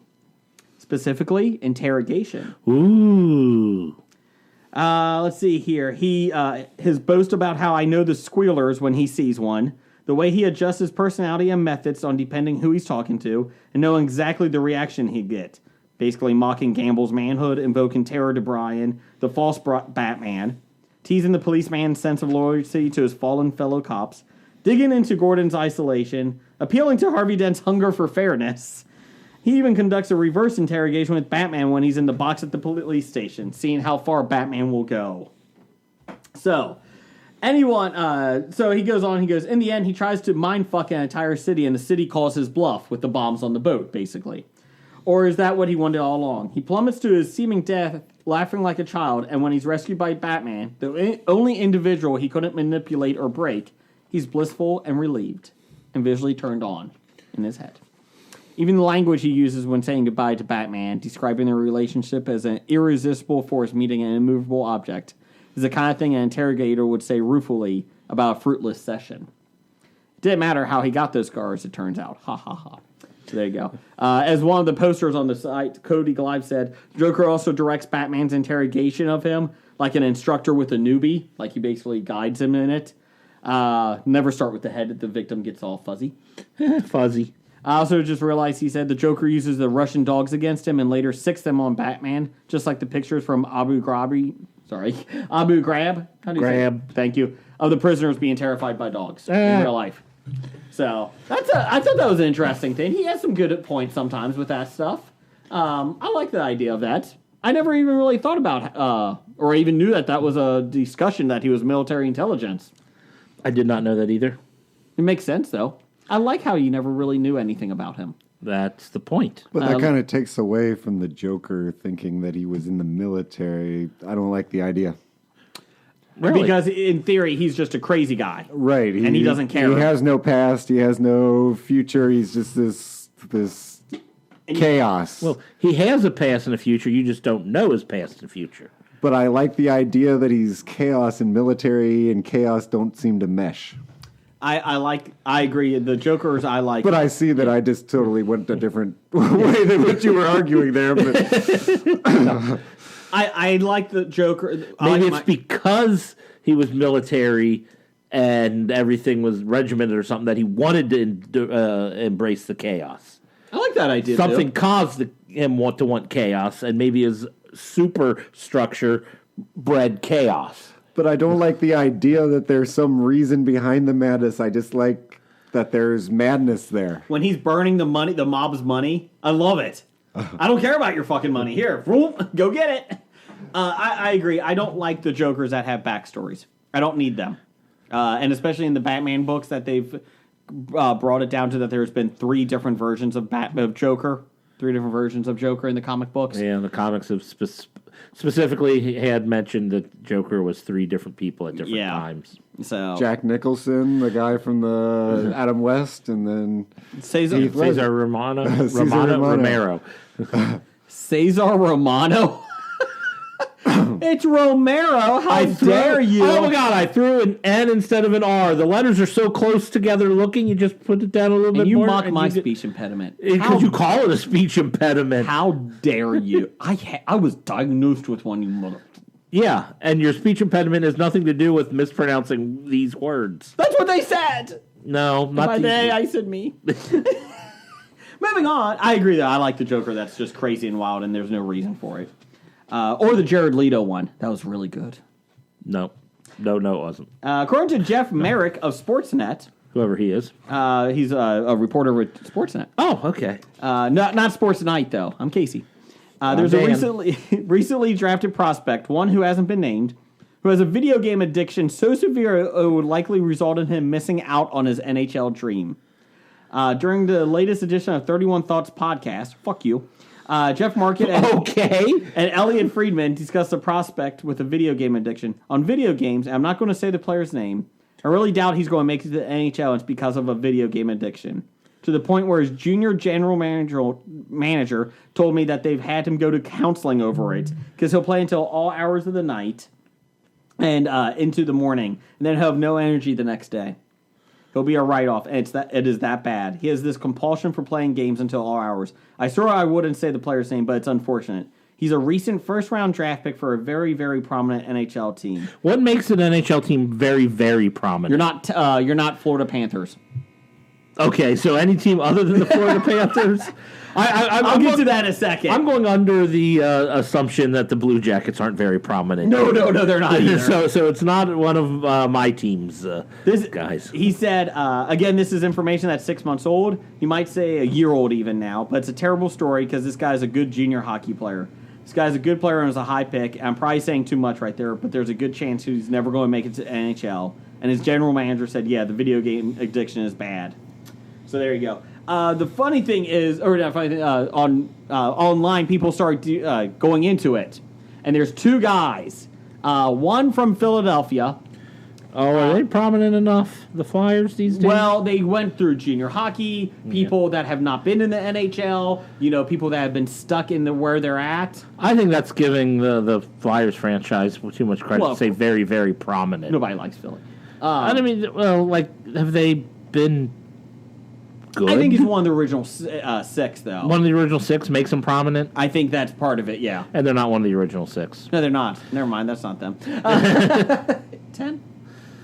Specifically, interrogation. Ooh. Let's see here. His boast about how I know the squealers when he sees one, the way he adjusts his personality and methods on depending who he's talking to, and knowing exactly the reaction he'd get. Basically mocking Gamble's manhood, invoking terror to Brian, the false Batman, teasing the policeman's sense of loyalty to his fallen fellow cops, digging into Gordon's isolation, appealing to Harvey Dent's hunger for fairness. He even conducts a reverse interrogation with Batman when he's in the box at the police station, seeing how far Batman will go. So he goes on, in the end, he tries to mindfuck an entire city, and the city calls his bluff with the bombs on the boat, basically. Or is that what he wanted all along? He plummets to his seeming death, laughing like a child, and when he's rescued by Batman, the only individual he couldn't manipulate or break, he's blissful and relieved, and visually turned on in his head. Even the language he uses when saying goodbye to Batman, describing their relationship as an irresistible force meeting an immovable object, is the kind of thing an interrogator would say ruefully about a fruitless session. It didn't matter how he got those scars, it turns out. Ha ha ha. So there you go. As one of the posters on the site, Cody Glive said, Joker also directs Batman's interrogation of him like an instructor with a newbie, like he basically guides him in it. Never start with the head if the victim gets all fuzzy. Fuzzy. I also just realized he said the Joker uses the Russian dogs against him and later sicks them on Batman, just like the pictures from Abu Ghraib. How do you say it? Thank you. Of the prisoners being terrified by dogs in real life. So I thought that was an interesting thing. He has some good points sometimes with that stuff. I like the idea of that. I never even really thought about or even knew that was a discussion that he was military intelligence. I did not know that either. It makes sense, though. I like how you never really knew anything about him. That's the point. But that kind of takes away from the Joker thinking that he was in the military. I don't like the idea. Really? Because in theory, he's just a crazy guy. Right. And he doesn't care. He has no past. He has no future. He's just this chaos. Well, he has a past and a future. You just don't know his past and future. But I like the idea that he's chaos and military and chaos don't seem to mesh. I agree. The Jokers I like. But I see that I just totally went a different way than what you were arguing there. But I like the Joker. Maybe it's because he was military and everything was regimented or something that he wanted to embrace the chaos. I like that idea. Something caused him to want chaos, and maybe his superstructure bred chaos. But I don't like the idea that there's some reason behind the madness. I just like that there's madness there. When he's burning the money, the mob's money, I love it. I don't care about your fucking money. Here, go get it. I agree. I don't like the Jokers that have backstories. I don't need them. And especially in the Batman books that they've brought it down to that there's been 3 different versions of Joker. 3 different versions of Joker in the comic books. Yeah, the comics have specifically he had mentioned that Joker was 3 different people at different times. So Jack Nicholson, the guy from the Adam West, and then Cesar Romano. Cesar Romano. It's Romero. How dare you? Oh my God! I threw an N instead of an R. The letters are so close together looking. You just put it down a little bit more. And you mock my speech impediment because you call it a speech impediment. How dare you? I was diagnosed with one, you mother. Yeah, and your speech impediment has nothing to do with mispronouncing these words. That's what they said. No, not by they. I said me. Moving on. I agree that I like the Joker. That's just crazy and wild, and there's no reason for it. Or the Jared Leto one. That was really good. No, it wasn't. According to Jeff Merrick of Sportsnet. Whoever he is. He's a reporter with Sportsnet. Oh, okay. Not Sports Night, though. I'm Casey. There's a recently drafted prospect, one who hasn't been named, who has a video game addiction so severe it would likely result in him missing out on his NHL dream. During the latest edition of 31 Thoughts podcast, fuck you, Jeff Market and Elliot Friedman discussed the prospect with a video game addiction. On video games, I'm not going to say the player's name. I really doubt he's going to make it to the NHL. It's because of a video game addiction. To the point where his junior general manager told me that they've had him go to counseling over it because he'll play until all hours of the night and into the morning, and then he'll have no energy the next day. He'll be a write-off, and it is that bad. He has this compulsion for playing games until all hours. I swore I wouldn't say the player's name, but it's unfortunate. He's a recent first-round draft pick for a very, very prominent NHL team. What makes an NHL team very, very prominent? You're not Florida Panthers. Okay, so any team other than the Florida Panthers? I'll get to that in a second. I'm going under the assumption that the Blue Jackets aren't very prominent. No, they're not either. So it's not one of my team's guys. He said, again, this is information that's 6 months old. You might say a year old even now, but it's a terrible story because this guy's a good junior hockey player. This guy's a good player and is a high pick. I'm probably saying too much right there, but there's a good chance he's never going to make it to NHL. And his general manager said, yeah, the video game addiction is bad. So there you go. The funny thing is, or not funny thing, online people started going into it, and there's two guys, one from Philadelphia. Oh, are they prominent enough, the Flyers these days? Well, they went through junior hockey, people that have not been in the NHL, people that have been stuck in where they're at. I think that's giving the Flyers franchise too much credit to say very, very prominent. Nobody likes Philly. Have they been good? I think he's one of the original six, though. One of the original six makes them prominent? I think that's part of it, yeah. And they're not one of the original six. No, they're not. Never mind, that's not them. 10?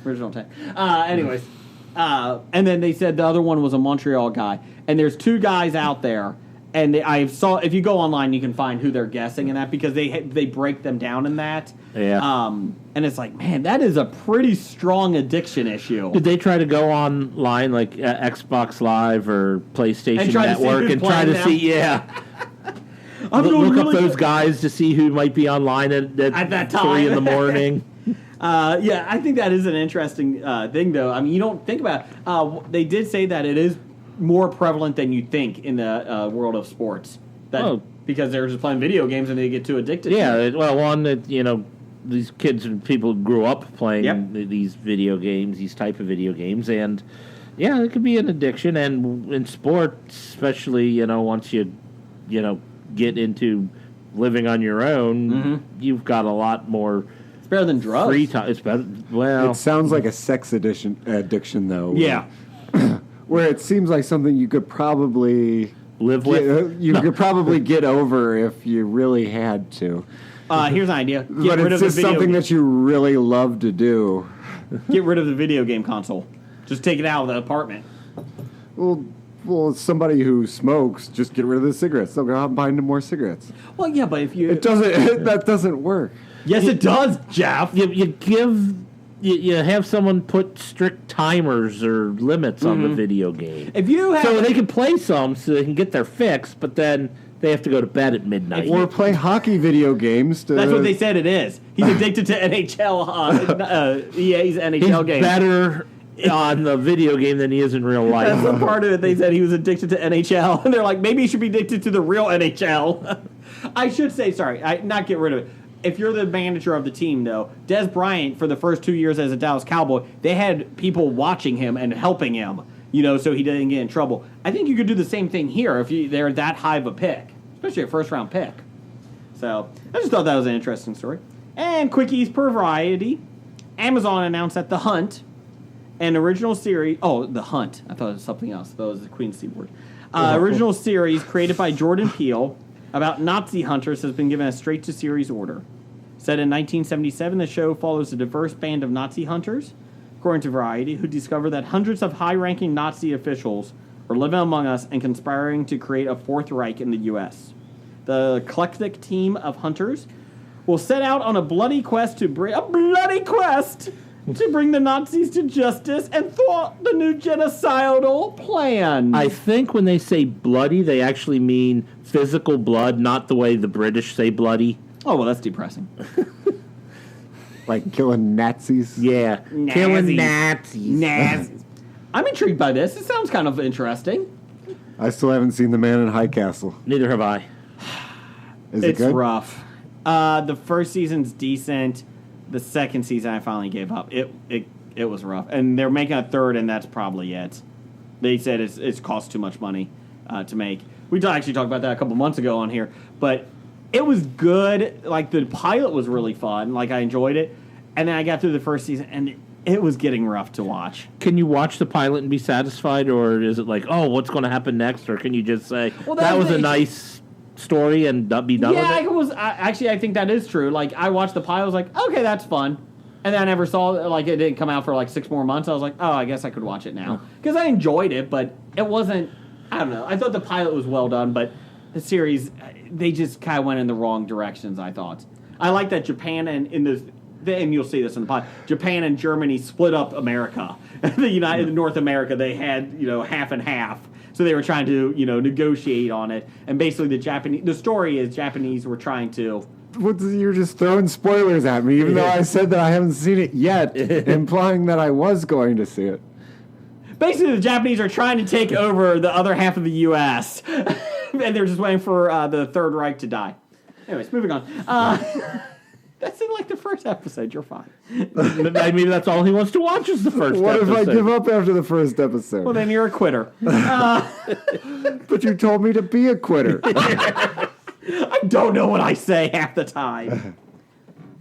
Original 10. Anyways. And then they said the other one was a Montreal guy. And there's two guys out there. And if you go online, you can find who they're guessing in that because they break them down in that. Yeah. And it's like, man, that is a pretty strong addiction issue. Did they try to go online like Xbox Live or PlayStation Network and try to see? Yeah. Look up those guys to see who might be online at that time. 3 in the morning. Yeah, I think that is an interesting thing, though. I mean, you don't think about it. They did say that it is more prevalent than you think in the world of sports. Because they're just playing video games and they get too addicted. Yeah, these kids and people grew up playing these video games, these type of video games, and yeah, it could be an addiction. And in sports, especially, once you get into living on your own, you've got a lot more. It's better than drugs. Free time. It's better. Well, it sounds like a sex addiction, though. Yeah. Where it seems like something you could probably live with. Could probably get over if you really had to. Here's an idea. But it's just something that you really love to do. Get rid of the video game console. Just take it out of the apartment. Well, somebody who smokes, just get rid of the cigarettes. They'll go out and buy more cigarettes. Well, yeah, but if you... That doesn't work. Yes, it does, Jeff. You have someone put strict timers or limits on the video game. So they can play some so they can get their fix, but then they have to go to bed at midnight. Or play hockey video games. That's what they said it is. He's addicted to NHL, EA's NHL game. He's better on the video game than he is in real life. That's the part of it. They said he was addicted to NHL. And they're like, maybe he should be addicted to the real NHL. I should say, not get rid of it. If you're the manager of the team, though, Des Bryant, for the first 2 years as a Dallas Cowboy, they had people watching him and helping him, so he didn't get in trouble. I think you could do the same thing here if they're that high of a pick, especially a first-round pick. So I just thought that was an interesting story. And quickies per variety. Amazon announced that The Hunt, an original series... Oh, The Hunt. I thought it was something else. That was the Queen's Seaboard. Original series created by Jordan Peele about Nazi hunters has been given a straight-to-series order. Set in 1977, the show follows a diverse band of Nazi hunters, according to Variety, who discover that hundreds of high-ranking Nazi officials are living among us and conspiring to create a Fourth Reich in the U.S. The eclectic team of hunters will set out on a bloody quest to bring the Nazis to justice and thwart the new genocidal plan. I think when they say bloody, they actually mean physical blood, not the way the British say bloody. Oh, well, that's depressing. Like killing Nazis? Yeah. Nazis. Killing Nazis. I'm intrigued by this. It sounds kind of interesting. I still haven't seen The Man in High Castle. Neither have I. Is it It's good? rough. The first season's decent. The second season, I finally gave up. It was rough, and they're making a third, and that's probably it. They said it's cost too much money to make. We actually talked about that a couple months ago on here, but it was good. Like, the pilot was really fun. Like, I enjoyed it, and then I got through the first season, and it was getting rough to watch. Can you watch the pilot and be satisfied, or is it like, oh, what's going to happen next? Or can you just say, that was a nice story and be done with it? I think that is true. Like, I watched the pilot, I was like, okay, that's fun. And then I never saw, like, it didn't come out for like 6 more months. I was like, oh, I guess I could watch it now. Because I enjoyed it, but it wasn't, I don't know. I thought the pilot was well done, but the series, they just kind of went in the wrong directions, I thought. I like that Japan and you'll see this in the pod, Japan and Germany split up America. North America, they had, half and half. So they were trying to, negotiate on it. And basically the story is Japanese were trying to... You're just throwing spoilers at me, even though I said that I haven't seen it yet, implying that I was going to see it. Basically, the Japanese are trying to take over the other half of the U.S., and they're just waiting for the Third Reich to die. Anyways, moving on. That's in, like, the first episode. You're fine. Maybe that's all he wants to watch is the first What episode. if I give up after the first episode? Well, then you're a quitter. But you told me to be a quitter. I don't know what I say half the time.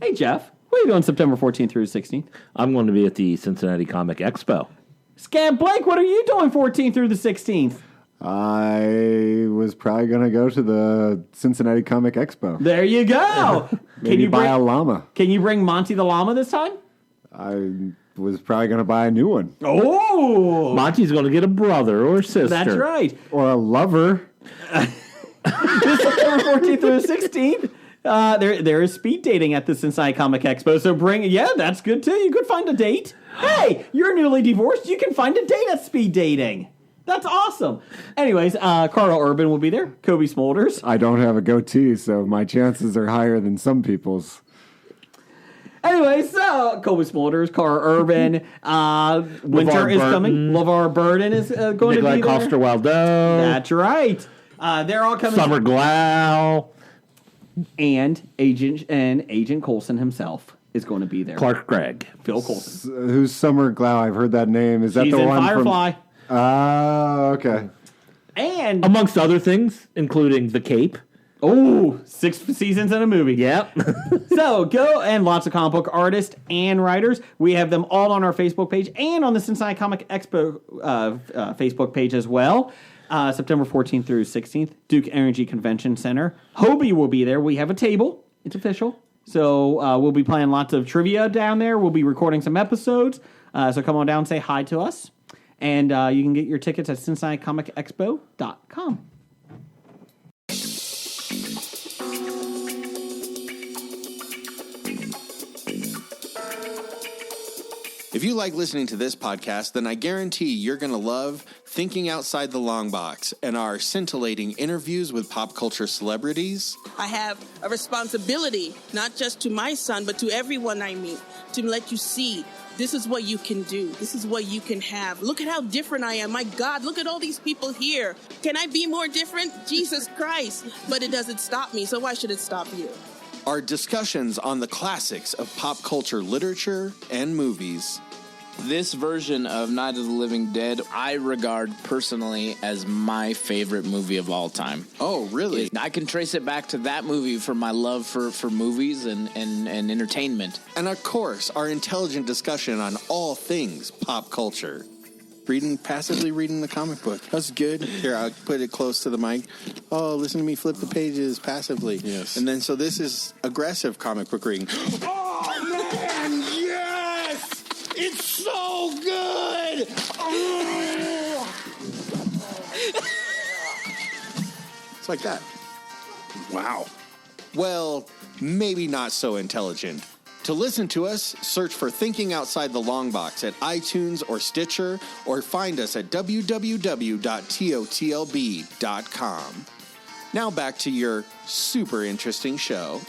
Hey, Jeff. What are you doing September 14th through 16th? I'm going to be at the Cincinnati Comic Expo. Scam Blake, what are you doing 14th through the 16th? I was probably going to go to the Cincinnati Comic Expo. There you go. Maybe buy a llama. Can you bring Monty the llama this time? I was probably going to buy a new one. Oh! Monty's going to get a brother or sister. That's right. Or a lover. This September 14th through the 16th, there is speed dating at the Cincinnati Comic Expo. So that's good too. You could find a date. Hey, you're newly divorced. You can find a date at speed dating. That's awesome. Anyways, Carl Urban will be there. Kobe Smulders. I don't have a goatee, so my chances are higher than some people's. Anyway, so Kobe Smulders, Carl Urban, Winter is coming. LeVar Burton is going to be there. Coster-Waldau. That's right. They're all coming. Summer Glau. And Agent Coulson himself is going to be there. Clark Gregg. Phil Coulson. Who's Summer Glau? I've heard that name. Is that She's the in one Firefly. Okay. And Amongst other things, including The Cape. 6 seasons in a movie. Yep. So go, and lots of comic book artists and writers. We have them all on our Facebook page and on the Cincinnati Comic Expo Facebook page as well. September 14th through 16th, Duke Energy Convention Center. Hobie will be there. We have a table. It's official. So we'll be playing lots of trivia down there. We'll be recording some episodes. So come on down and say hi to us. And you can get your tickets at CincinnatiComicExpo.com. If you like listening to this podcast, then I guarantee you're going to love Thinking Outside the Long Box and our scintillating interviews with pop culture celebrities. I have a responsibility, not just to my son, but to everyone I meet, to let you see this is what you can do. This is what you can have. Look at how different I am. My God, look at all these people here. Can I be more different? Jesus Christ. But it doesn't stop me, so why should it stop you? Our discussions on the classics of pop culture literature and movies. This version of Night of the Living Dead, I regard personally as my favorite movie of all time. Oh, really? I can trace it back to that movie for my love for movies and entertainment. And of course, our intelligent discussion on all things pop culture. Passively reading the comic book. That's good. Here, I'll put it close to the mic. Oh, listen to me flip the pages passively. Yes. And then, so this is aggressive comic book reading. Oh, man, yes! It's so good! It's like that. Wow. Well, maybe not so intelligent. To listen to us, search for Thinking Outside the Long Box at iTunes or Stitcher, or find us at www.totlb.com. Now back to your super interesting show.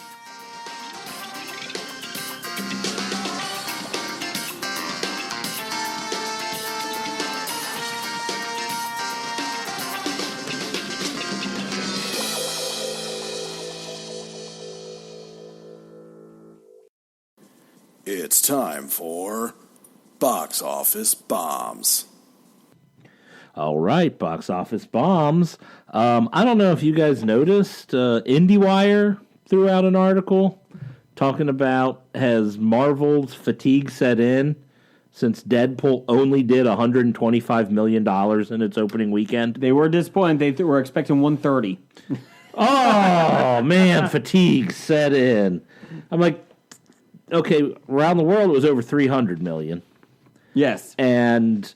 It's time for Box Office Bombs. All right, Box Office Bombs. I don't know if you guys noticed, IndieWire threw out an article talking about has Marvel's fatigue set in since Deadpool only did $125 million in its opening weekend. They were disappointed. They were expecting 130. Oh, man, fatigue set in. I'm like, okay, around the world it was over 300 million. Yes. And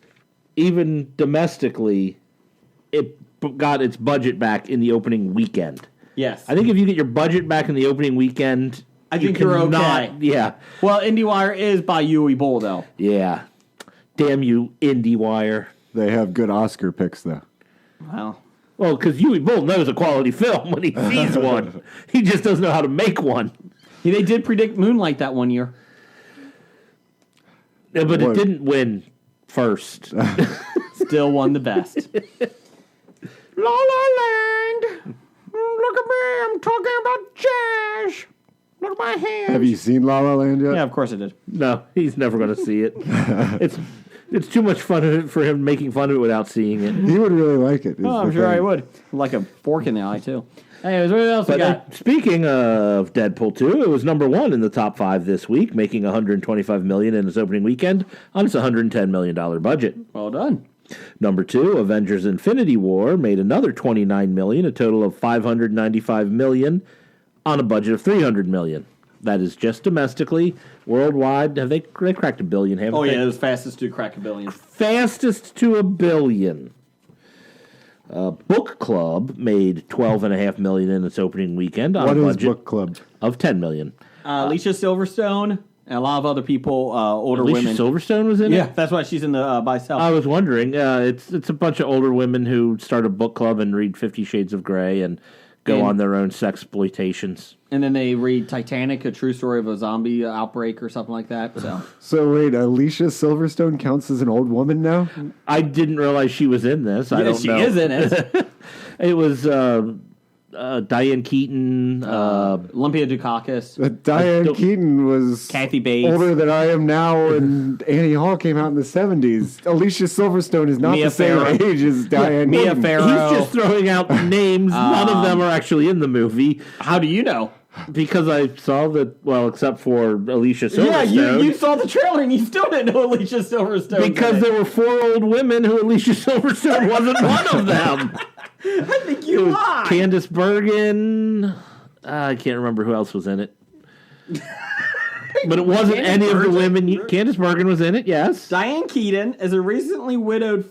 even domestically, it got its budget back in the opening weekend. Yes. I think if you get your budget back in the opening weekend, I think you're okay. Yeah. Well, IndieWire is by Yui Bull, though. Yeah. Damn you, IndieWire. They have good Oscar picks, though. Well, because Yui Bull knows a quality film when he sees one. He just doesn't know how to make one. Yeah, they did predict Moonlight that one year. Yeah, but it didn't win first. Still won the best. La La Land. Look at me. I'm talking about jazz. Look at my hands. Have you seen La La Land yet? Yeah, of course I did. No, he's never going to see it. It's too much fun for him making fun of it without seeing it. He would really like it. Oh, I'm sure I would. Like a fork in the eye, too. Anyways, what else we got? Speaking of Deadpool 2, it was number 1 in the top 5 this week, making $125 million in its opening weekend on its $110 million budget. Well done. Number 2, Avengers: Infinity War made another $29 million, a total of $595 million on a budget of $300 million. That is just domestically. Worldwide, have they cracked $1 billion? Oh, yeah, it was fastest to crack $1 billion. Fastest to $1 billion. Book Club made $12.5 million in its opening weekend on a budget Book Club? Of $10 million. Alicia Silverstone and a lot of other people, older Alicia women. Silverstone was in it? Yeah, that's why she's in the by herself. I was wondering. It's a bunch of older women who start a book club and read 50 Shades of Grey and go on their own sexploitations. And then they read Titanic, a true story of a zombie outbreak or something like that. So wait, Alicia Silverstone counts as an old woman now? I didn't realize she was in this. I don't know. She is in it. It was Diane Keaton, Olympia Dukakis. Diane Keaton was Kathy Bates. older than I am now, and Annie Hall came out in the 70s. Alicia Silverstone is not Mia the same Farrow. age as Diane Mia Keaton. Farrow. He's just throwing out names. None of them are actually in the movie. How do you know? Because I saw that, well, except for Alicia Silverstone. Yeah, you saw the trailer and you still didn't know Alicia Silverstone. Because there were 4 old women who Alicia Silverstone wasn't one of them. I think you lied. Candice Bergen. I can't remember who else was in it. But it wasn't Candice any of the Bergen? women. Candice Bergen was in it, yes. Diane Keaton is recently widowed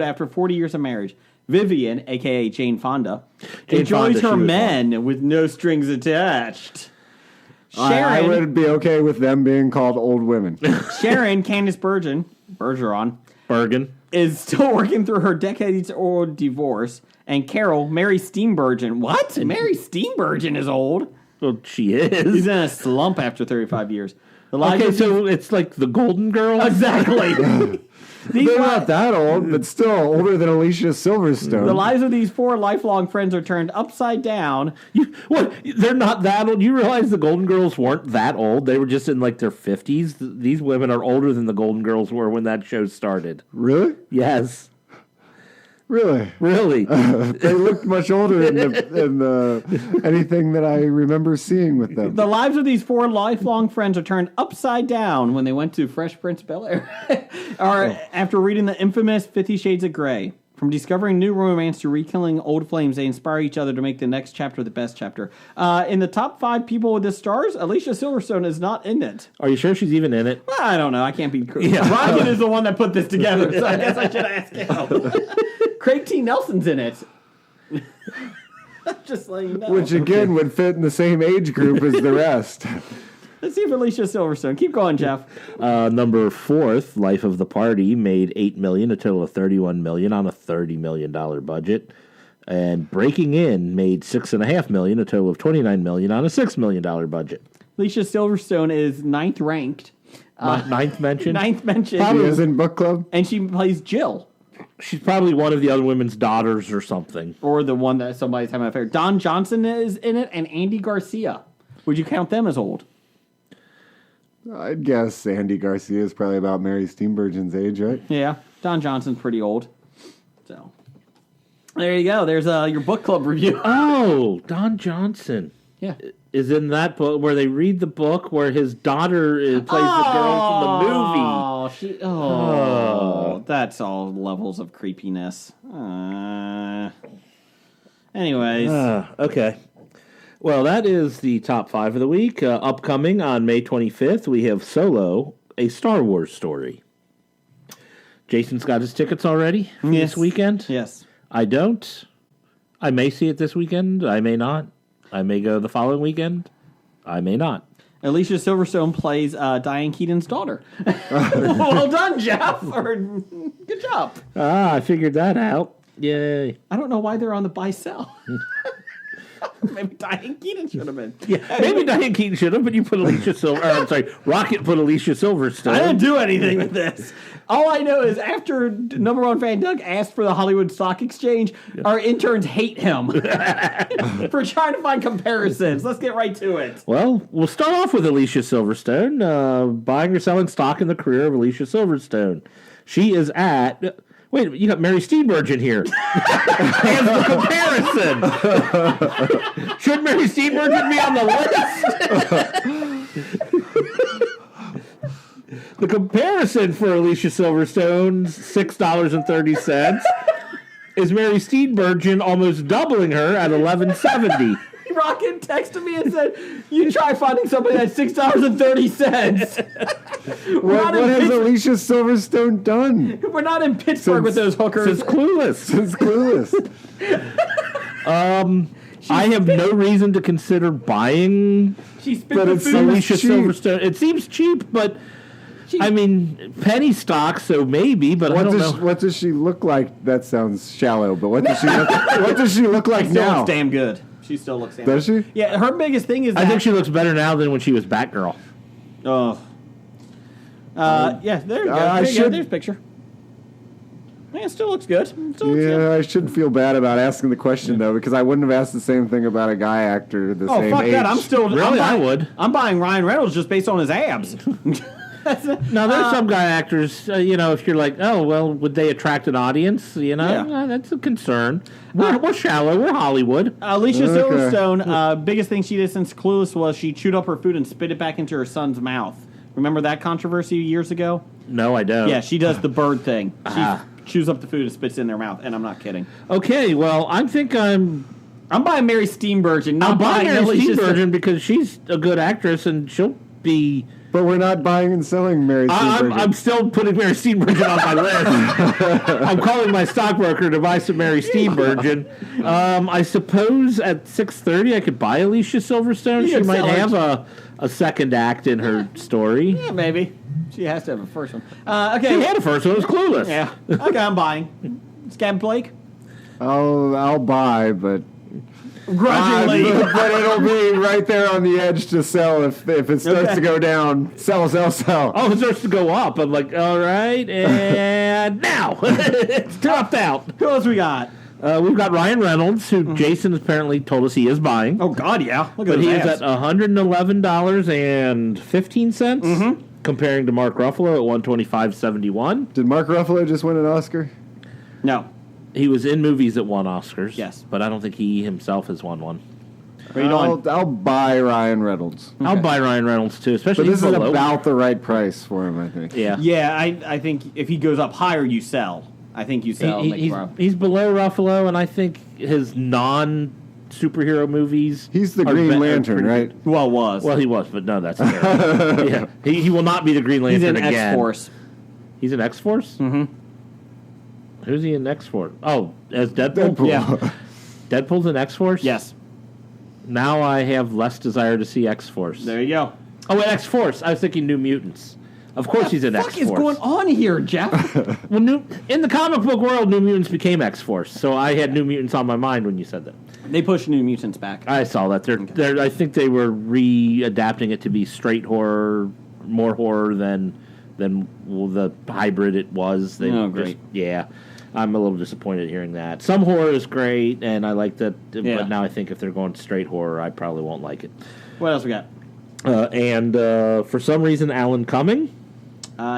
after 40 years of marriage. Vivian, a.k.a. Jane Fonda, enjoys her men with no strings attached. I would be okay with them being called old women. Sharon, Candice Bergen, is still working through her decades-old divorce. And Carol, Mary Steenburgen. What? Mary Steenburgen is old? Well, she is. She's in a slump after 35 years. Okay, so it's like the Golden Girls? Exactly. They're not that old, but still older than Alicia Silverstone. The lives of these 4 lifelong friends are turned upside down. What? They're not that old? You realize the Golden Girls weren't that old? They were just in like their 50s? These women are older than the Golden Girls were when that show started. Really? Yes. Really? Really? They looked much older in anything that I remember seeing with them. The lives of these 4 lifelong friends are turned upside down when they went to Fresh Prince of Bel-Air. After reading the infamous 50 Shades of Grey. From discovering new romance to rekindling old flames, they inspire each other to make the next chapter the best chapter. In the top 5 people with the stars, Alicia Silverstone is not in it. Are you sure she's even in it? Well, I don't know. I can't be... Ryan is the one that put this together, so I guess I should ask him. Craig T. Nelson's in it. Just letting you know. Which, again, would fit in the same age group as the rest. Let's see if Alicia Silverstone. Keep going, Jeff. Number 4th, Life of the Party, made $8 million, a total of $31 million on a $30 million budget. And Breaking In made $6.5 million, a total of $29 million on a $6 million budget. Alicia Silverstone is 9th ranked. Ninth mention? 9th mention. She is in Book Club. And she plays Jill. She's probably one of the other women's daughters or something. Or the one that somebody's having an affair. Don Johnson is in it, and Andy Garcia. Would you count them as old? I'd guess Andy Garcia is probably about Mary Steenburgen's age, right? Yeah. Don Johnson's pretty old. So there you go. There's your book club review. Oh, Don Johnson. Yeah. Is in that book where they read the book where his daughter plays the girl from the movie. That's all levels of creepiness. Anyways. Okay. Well, that is the top 5 of the week. Upcoming on May 25th, we have Solo, a Star Wars story. Jason's got his tickets already for this weekend? Yes. I don't. I may see it this weekend. I may not. I may go the following weekend. I may not. Alicia Silverstone plays Diane Keaton's daughter. Well done, Jeff. Good job. I figured that out. Yay. I don't know why they're on the buy-sell. Maybe Diane Keaton should have been. Yeah, maybe Diane Keaton should have, but you put Alicia Rocket put Alicia Silverstone. I didn't do anything with this. All I know is after number one fan Doug asked for the Hollywood Stock Exchange, our interns hate him for trying to find comparisons. Let's get right to it. Well, we'll start off with Alicia Silverstone, buying or selling stock in the career of Alicia Silverstone. She is at... Wait, you got Mary Steenburgen here. As the comparison. Should Mary Steenburgen be on the list? The comparison for Alicia Silverstone's $6.30 is Mary Steenburgen almost doubling her at $11.70. Rocket texted me and said, "You try finding somebody at $6.30." What has Alicia Silverstone done? We're not in Pittsburgh with those hookers. Since Clueless. I have no reason to consider buying Alicia Silverstone. It seems cheap, but I mean, penny stock, so maybe, but I don't know. What does she look like? That sounds shallow, but what does she look, what does she look like She still now? looks damn good. She still looks damn Does she? Yeah, her biggest thing is that... I think she looks better now than when she was Batgirl. Oh. Yeah, there you go. There's a picture. Yeah, it still looks good. I shouldn't feel bad about asking the question, though, because I wouldn't have asked the same thing about a guy actor the same age. Oh, fuck that. I'm still... Really, I would. I'm buying Ryan Reynolds just based on his abs. Now, there's some guy actors, if you're like, oh, well, would they attract an audience? That's a concern. We're shallow. We're Hollywood. Alicia Silverstone, biggest thing she did since Clueless was she chewed up her food and spit it back into her son's mouth. Remember that controversy years ago? No, I don't. Yeah, she does the bird thing. She chews up the food and spits it in their mouth, and I'm not kidding. Okay, well, I'm buying Mary Steenburgen, not buying Mary Alicia Steenburgen because she's a good actress and she'll be... But we're not buying and selling Mary Steenburgen. I'm still putting Mary Steenburgen on my list. I'm calling my stockbroker to buy some Mary Steenburgen. I suppose at $6.30 I could buy Alicia Silverstone. She might have a second act in her story. Yeah, maybe. She has to have a first one. Okay. She had a first one. It was Clueless. Yeah. Okay, I'm buying. Scab Blake? I'll buy, but... Grudgingly. But it'll be right there on the edge to sell if it starts to go down. Sell. Oh, it starts to go up. I'm like, all right, and now it's dropped out. Who else we got? We've got Ryan Reynolds, who Jason apparently told us he is buying. Oh, God, yeah. Look at But he is abs. at $111.15, comparing to Mark Ruffalo at $125.71. Did Mark Ruffalo just win an Oscar? No. He was in movies that won Oscars. Yes. But I don't think he himself has won one. I'll buy Ryan Reynolds. Okay. I'll buy Ryan Reynolds, too, especially But this is about the right price for him, I think. Yeah. Yeah, I think if he goes up higher, you sell. I think you sell. He's below Ruffalo, and I think his non-superhero movies... He's the Green Lantern, right? Well, was. Well, he was, but no, that's terrible. Yeah. He will not be the Green Lantern again. He's in X-Force. He's in X-Force? Mm-hmm. Who's he in X-Force? Oh, as Deadpool? Yeah. Deadpool's in X-Force? Yes. Now I have less desire to see X-Force. There you go. Oh, wait, X-Force. I was thinking New Mutants. Of course he's in X-Force. What is going on here, Jeff? Well, in the comic book world, New Mutants became X-Force, so I had New Mutants on my mind when you said that. They pushed New Mutants back. I saw that. I think they were re-adapting it to be straight horror, more horror than the hybrid it was. Great. Yeah. I'm a little disappointed hearing that. Some horror is great, and I like that, but now I think if they're going straight horror, I probably won't like it. What else we got? And for some reason, Alan Cumming.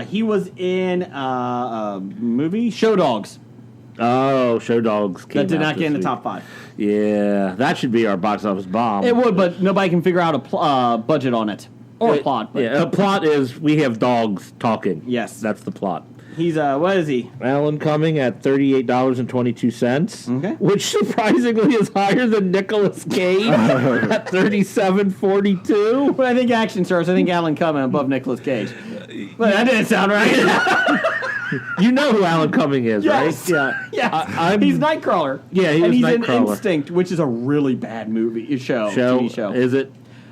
He was in a movie, Show Dogs. Oh, Show Dogs came That did out not get in the this top 5. week. Yeah, that should be our box office bomb. It would, but nobody can figure out a budget on it. Or a plot. But. Yeah, a plot is we have dogs talking. Yes. That's the plot. He's, what is he? Alan Cumming at $38.22. Okay. Which surprisingly is higher than Nicolas Cage at $37.42. When I think action stars, I think Alan Cumming above Nicolas Cage. But that didn't sound right. You know who Alan Cumming is, Yes. right? Yeah. Yes. He's Nightcrawler. Yeah, he and was he's Nightcrawler. in Instinct, which is a really bad TV show. Is it?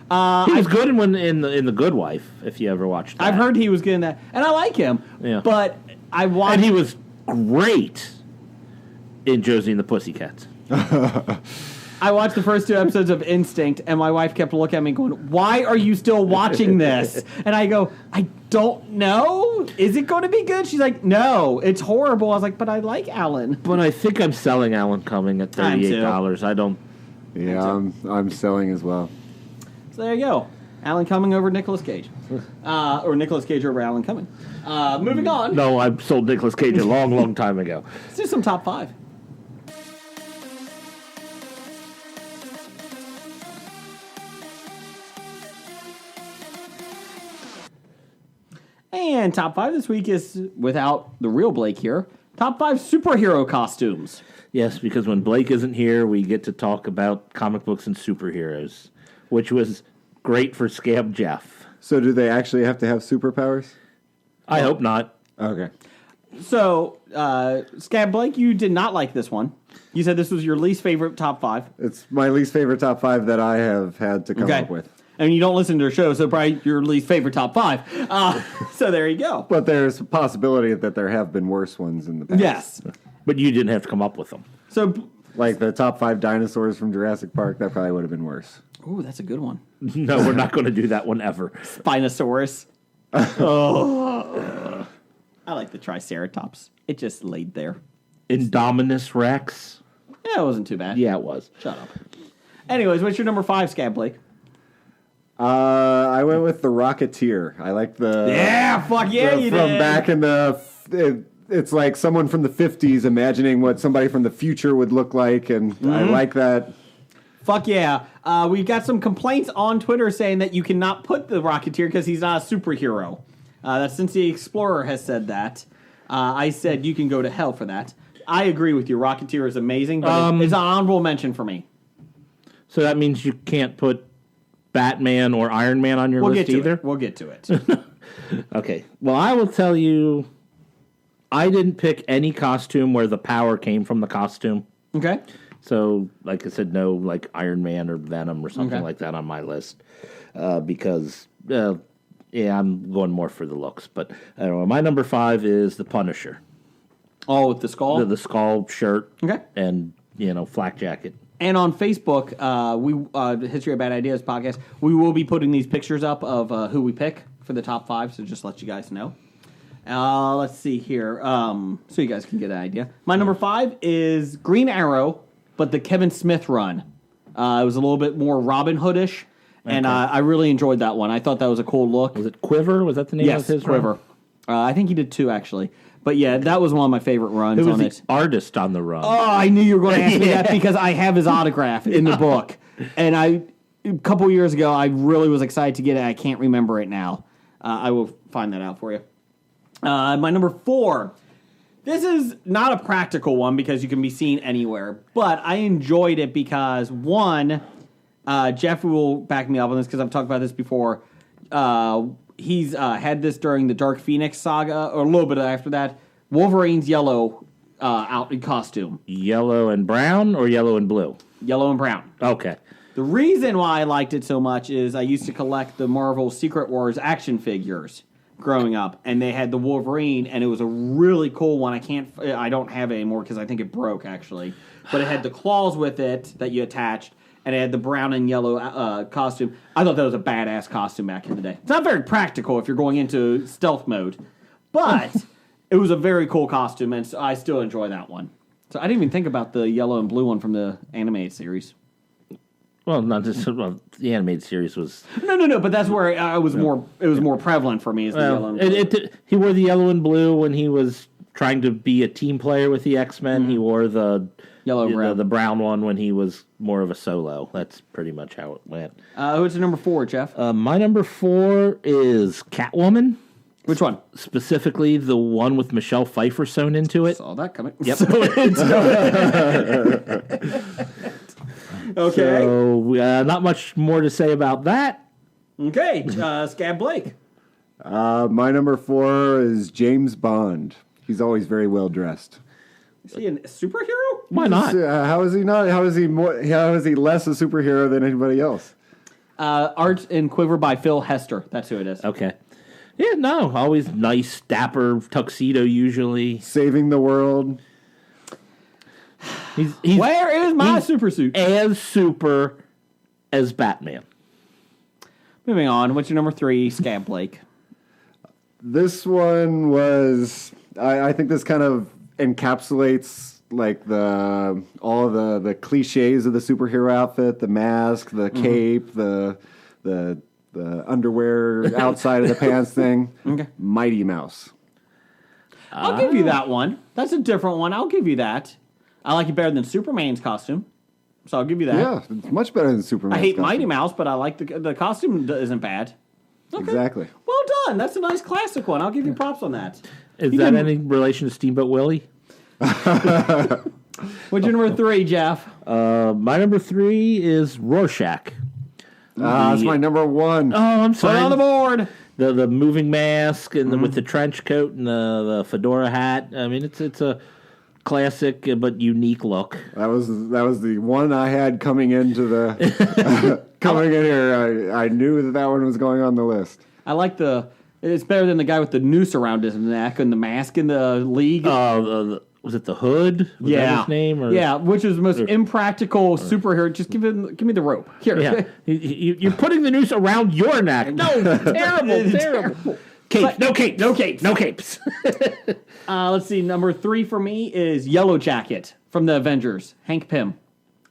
He was good in the Good Wife, if you ever watched that. I've heard he was good in that, and I like him. Yeah. But I watched. And he was great in Josie and the Pussycats. I watched the first 2 episodes of Instinct, and my wife kept looking at me going, "Why are you still watching this?" And I go, "I don't know. Is it going to be good?" She's like, "No, it's horrible." I was like, "But I like Alan." But I think I'm selling Alan Cumming at $38. I don't. Yeah, I'm selling as well. So there you go. Alan Cumming over Nicolas Cage. Or Nicolas Cage over Alan Cumming. Moving on. No, I sold Nicolas Cage a long time ago. Let's do some top 5. And top 5 this week is, without the real Blake here, top 5 superhero costumes. Yes, because when Blake isn't here, we get to talk about comic books and superheroes, which was great for Scab Jeff. So do they actually have to have superpowers? I hope not. Okay. So, Scab Blake, you did not like this one. You said this was your least favorite top 5. It's my least favorite top 5 that I have had to come up with. And you don't listen to their show, so probably your least favorite top 5. So there you go. But there's a possibility that there have been worse ones in the past. Yes. But you didn't have to come up with them. So, like the top 5 dinosaurs from Jurassic Park, that probably would have been worse. ooh, that's a good one. No, we're not going to do that one ever. Spinosaurus. Oh. I like the Triceratops. It just laid there. Indominus Rex. Yeah, it wasn't too bad. Yeah, it was. Shut up. Anyways, what's your number 5, Scab Blake? I went with the Rocketeer. I like the... Yeah, fuck yeah, you from did. back in the... It's like someone from the 50s imagining what somebody from the future would look like, and I like that. Fuck yeah. We've got some complaints on Twitter saying that you cannot put the Rocketeer because he's not a superhero. That's since the Explorer has said that. I said you can go to hell for that. I agree with you. Rocketeer is amazing, but it's an honorable mention for me. So that means you can't put Batman or Iron Man on your list either? We'll get to it. Okay. Well, I will tell you, I didn't pick any costume where the power came from the costume. Okay. So, like I said, no, like Iron Man or Venom or something like that on my list. Because, yeah, I'm going more for the looks. But, I don't know. My number 5 is the Punisher. Oh, with the skull? The skull shirt. Okay. And, flak jacket. And on Facebook, the History of Bad Ideas podcast, we will be putting these pictures up of who we pick for the top 5, so just let you guys know. Let's see here, so you guys can get an idea. My number 5 is Green Arrow, but the Kevin Smith run. It was a little bit more Robin Hood-ish, and I really enjoyed that one. I thought that was a cool look. Was it Quiver? Was that the name of his Quiver. run? I think he did 2, actually. But yeah, that was one of my favorite runs Who was on the it. artist on the run? Oh, I knew you were going to ask me that because I have his autograph in the book. And a couple years ago, I really was excited to get it. I can't remember it now. I will find that out for you. My number 4. This is not a practical one because you can be seen anywhere. But I enjoyed it because, one, Jeff will back me up on this because I've talked about this before. He's had this during the Dark Phoenix saga, or a little bit after that. Wolverine's yellow out in costume. Yellow and brown or yellow and blue? Yellow and brown. Okay. The reason why I liked it so much is I used to collect the Marvel Secret Wars action figures growing up, and they had the Wolverine, and it was a really cool one. I don't have it anymore because I think it broke, actually. But it had the claws with it that you attached, and it had the brown and yellow costume. I thought that was a badass costume back in the day. It's not very practical if you're going into stealth mode, but it was a very cool costume, and so I still enjoy that one. So I didn't even think about the yellow and blue one from the animated series. Well, not just the animated series was. No. But that's where I was more. It was more prevalent for me. As the yellow and blue. He wore the yellow and blue when he was trying to be a team player with the X-Men. Mm-hmm. He wore the brown. The brown one when he was more of a solo. That's pretty much how it went. What's your number 4, Jeff? My number 4 is Catwoman. Which one? Specifically, the one with Michelle Pfeiffer sewn into it. Saw that coming. Yep. Okay. So, not much more to say about that. Okay, Scab Blake. My number 4 is James Bond. He's always very well dressed. Is he a superhero? Why not? How is he not? How is he more? How is he less a superhero than anybody else? Art and Quiver by Phil Hester. That's who it is. Okay. Yeah, no, always nice, dapper tuxedo usually. Saving the world. He's Where is my super suit? As super as Batman. Moving on. What's your number 3, Scab Blake? This one was. I think this kind of encapsulates like all the cliches of the superhero outfit: the mask, the cape, the underwear outside of the pants thing. Okay. Mighty Mouse. I'll give you that one. That's a different one. I'll give you that. I like it better than Superman's costume, so I'll give you that. Yeah, it's much better than Superman's I hate costume. Mighty Mouse, but I like the costume isn't bad. Okay. Exactly. Well done. That's a nice classic one. I'll give you props on that. Is that any relation to Steamboat Willie? What's your number 3, Jeff? My number 3 is Rorschach. That's my number 1. Oh, I'm sorry. Put it on the board. The moving mask and with the trench coat and the fedora hat. I mean, it's a classic but unique look. That was the one I had coming into the coming in here. I knew that one was going on the list. I like it's better than the guy with the noose around his neck and the mask in the League. Was it the Hood? Was that his name? Or? Yeah, which is the most impractical superhero. Just give me the rope. Here. Yeah. You're putting the noose around your neck. No, terrible. Capes. No capes. No capes. No capes. Let's see. Number 3 for me is Yellow Jacket from the Avengers. Hank Pym.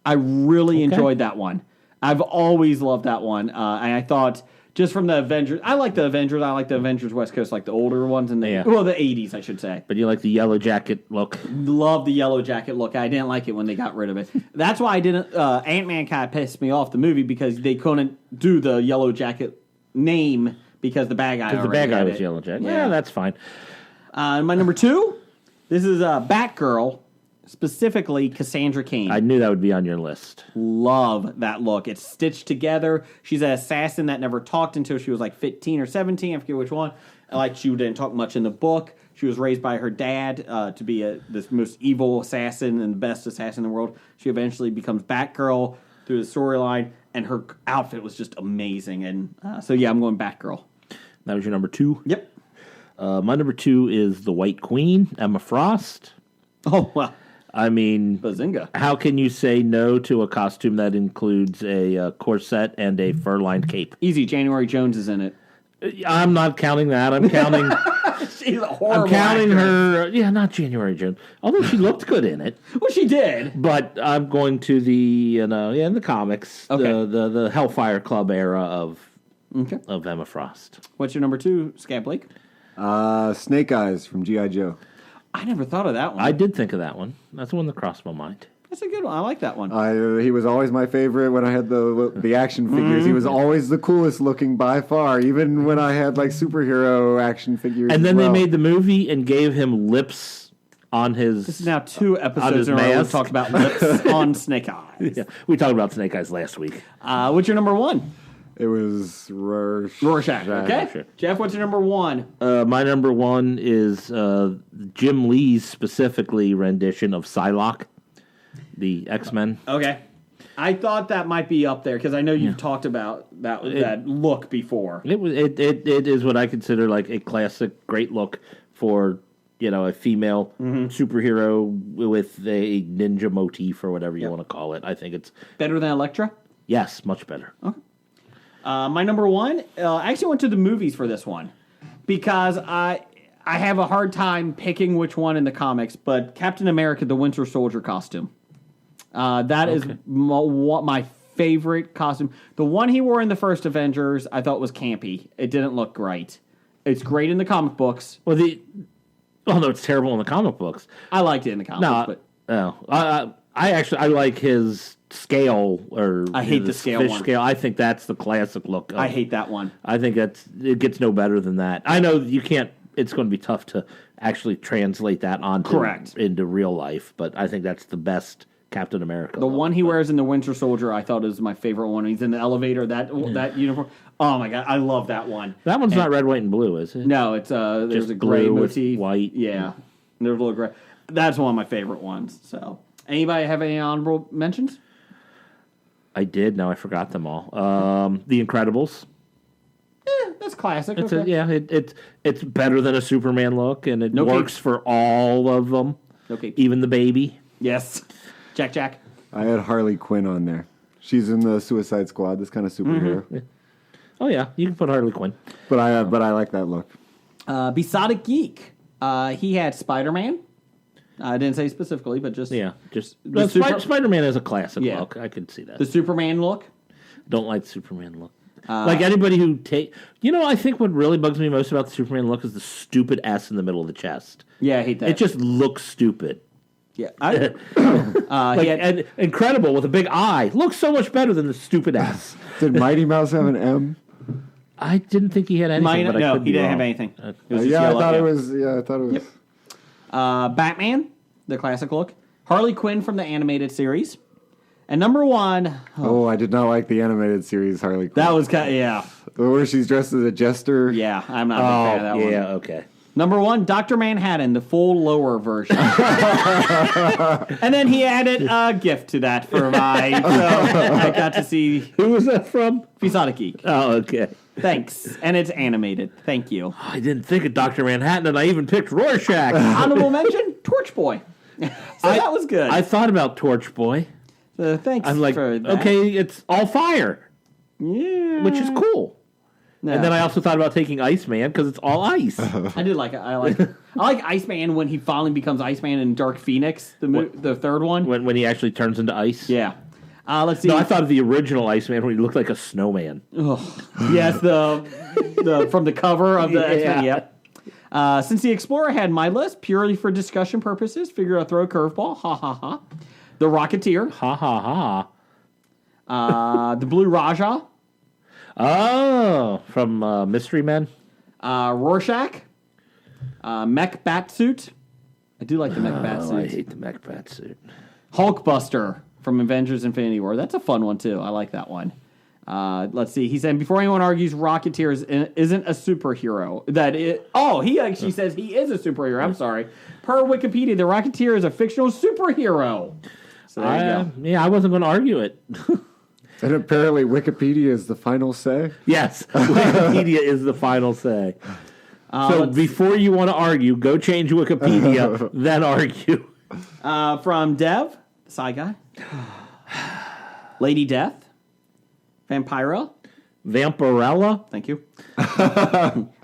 I really enjoyed that one. I've always loved that one. And I thought just from the Avengers, I like the Avengers. I like the Avengers West Coast, like the older ones, and the 80s, I should say. But you like the Yellow Jacket look. Love the Yellow Jacket look. I didn't like it when they got rid of it. That's why I didn't. Ant-Man kind of pissed me off the movie because they couldn't do the Yellow Jacket name because the bad guy. Because the bad guy was Yellow Jacket. Yeah, that's fine. My number 2, this is Batgirl. Specifically, Cassandra Cain. I knew that would be on your list. Love that look. It's stitched together. She's an assassin that never talked until she was like 15 or 17. I forget which one. Like, she didn't talk much in the book. She was raised by her dad to be this most evil assassin and the best assassin in the world. She eventually becomes Batgirl through the storyline, and her outfit was just amazing. And so, yeah, I'm going Batgirl. That was your number 2? Yep. My number 2 is the White Queen, Emma Frost. Oh, well. I mean, bazinga. How can you say no to a costume that includes a corset and a fur-lined cape? Easy. January Jones is in it. I'm not counting that. I'm counting. She's a horrible I'm counting actress. her. Yeah, not January Jones. Although she looked good in it. Well, she did. But I'm going to in the comics, the Hellfire Club era of Emma Frost. What's your number 2, Scab Blake? Snake Eyes from G.I. Joe. I never thought of that one. I did think of that one. That's the one that crossed my mind. That's a good one. I like that one. He was always my favorite when I had the action figures. He was always the coolest looking by far, even when I had like superhero action figures. And then they made the movie and gave him lips on his. This is now 2 episodes in a row we've talked about lips on Snake Eyes. Yeah, we talked about Snake Eyes last week. What's your number 1? It was Rorschach. Okay. Sure. Jeff, what's your number 1? My number 1 is Jim Lee's specifically rendition of Psylocke, the X-Men. Okay. I thought that might be up there because I know you've talked about that look before. It is what I consider like a classic, great look for a female superhero with a ninja motif or whatever you want to call it. I think it's better than Elektra. Yes, much better. Okay. My number 1, I actually went to the movies for this one because I have a hard time picking which one in the comics, but Captain America, the Winter Soldier costume. That is my favorite costume. The one he wore in the first Avengers, I thought was campy. It didn't look great. It's great in the comic books. Well, no, it's terrible in the comic books. I liked it in the comics. I like his scale or I hate the scale fish one. scale. I think that's the classic look. I hate that one. I think it gets no better than that. I know you can't. It's going to be tough to actually translate that into real life, but I think that's the best Captain America. The one he wears in the Winter Soldier, I thought is my favorite one. He's in the elevator. That uniform. Oh my god, I love that one. That one's not red, white, and blue, is it? No, it's there's just a gray blue motif. with white. Yeah, there's a little gray. That's one of my favorite ones. So, anybody have any honorable mentions? I did. Now I forgot them all. The Incredibles. That's classic. It's better than a Superman look, and it works for all of them. Okay, even the baby. Yes, Jack. I had Harley Quinn on there. She's in the Suicide Squad. This kind of superhero. Mm-hmm. Oh yeah, you can put Harley Quinn. But I like that look. Besotted Geek. He had Spider-Man. I didn't say specifically, but just Spider-Man is a classic look. I could see that. The Superman look. Don't like the Superman look. Like anybody who I think what really bugs me most about the Superman look is the stupid S in the middle of the chest. Yeah, I hate that. It just looks stupid. Yeah, and Incredible with a big I looks so much better than the stupid S. Did Mighty Mouse have an M? I didn't think he had anything. But I could he didn't wrong. have anything. I thought it was. Yep. Batman, the classic look. Harley Quinn from the animated series. And number one... Oh, I did not like the animated series Harley Quinn. That was kind of, Where she's dressed as a jester. Yeah, I'm not a big fan of that one. Yeah, okay. Number one, Dr. Manhattan, the full lower version. And then he added a gift to that for my... So I got to see... Who was that from? Besotted Geek. Oh, okay. Thanks. And it's animated. Thank you. I didn't think of Dr. Manhattan, and I even picked Rorschach. Honorable mention, Torch Boy. That was good. I thought about Torch Boy. Thanks I'm like, for that. okay, it's all fire. Yeah. Which is cool. No. And then I also thought about taking Iceman because it's all ice. I did like it. I like Iceman when he finally becomes Iceman in Dark Phoenix, the third one. When he actually turns into ice? Yeah. Let's see. No, I thought of the original Iceman when he looked like a snowman. Yes, the from the cover of the X-Men, yep. Since the Explorer had my list, purely for discussion purposes, figure I'll throw a curveball. Ha ha ha. The Rocketeer. Ha ha ha. The Blue Raja. Oh, from Mystery Men. Rorschach. Mech Batsuit. I do like the Mech Batsuit. I hate the Mech Batsuit. Hulkbuster from Avengers Infinity War. That's a fun one, too. I like that one. Let's see. He said, before anyone argues, Rocketeer isn't a superhero. He actually says he is a superhero. I'm sorry. Per Wikipedia, the Rocketeer is a fictional superhero. So there you go. Yeah, I wasn't going to argue it. And apparently Wikipedia is the final say? Yes, Wikipedia is the final say. So before you want to argue, go change Wikipedia, then argue. From Dev, Psy Guy. Lady Death. Vampira. Vampirella. Thank you.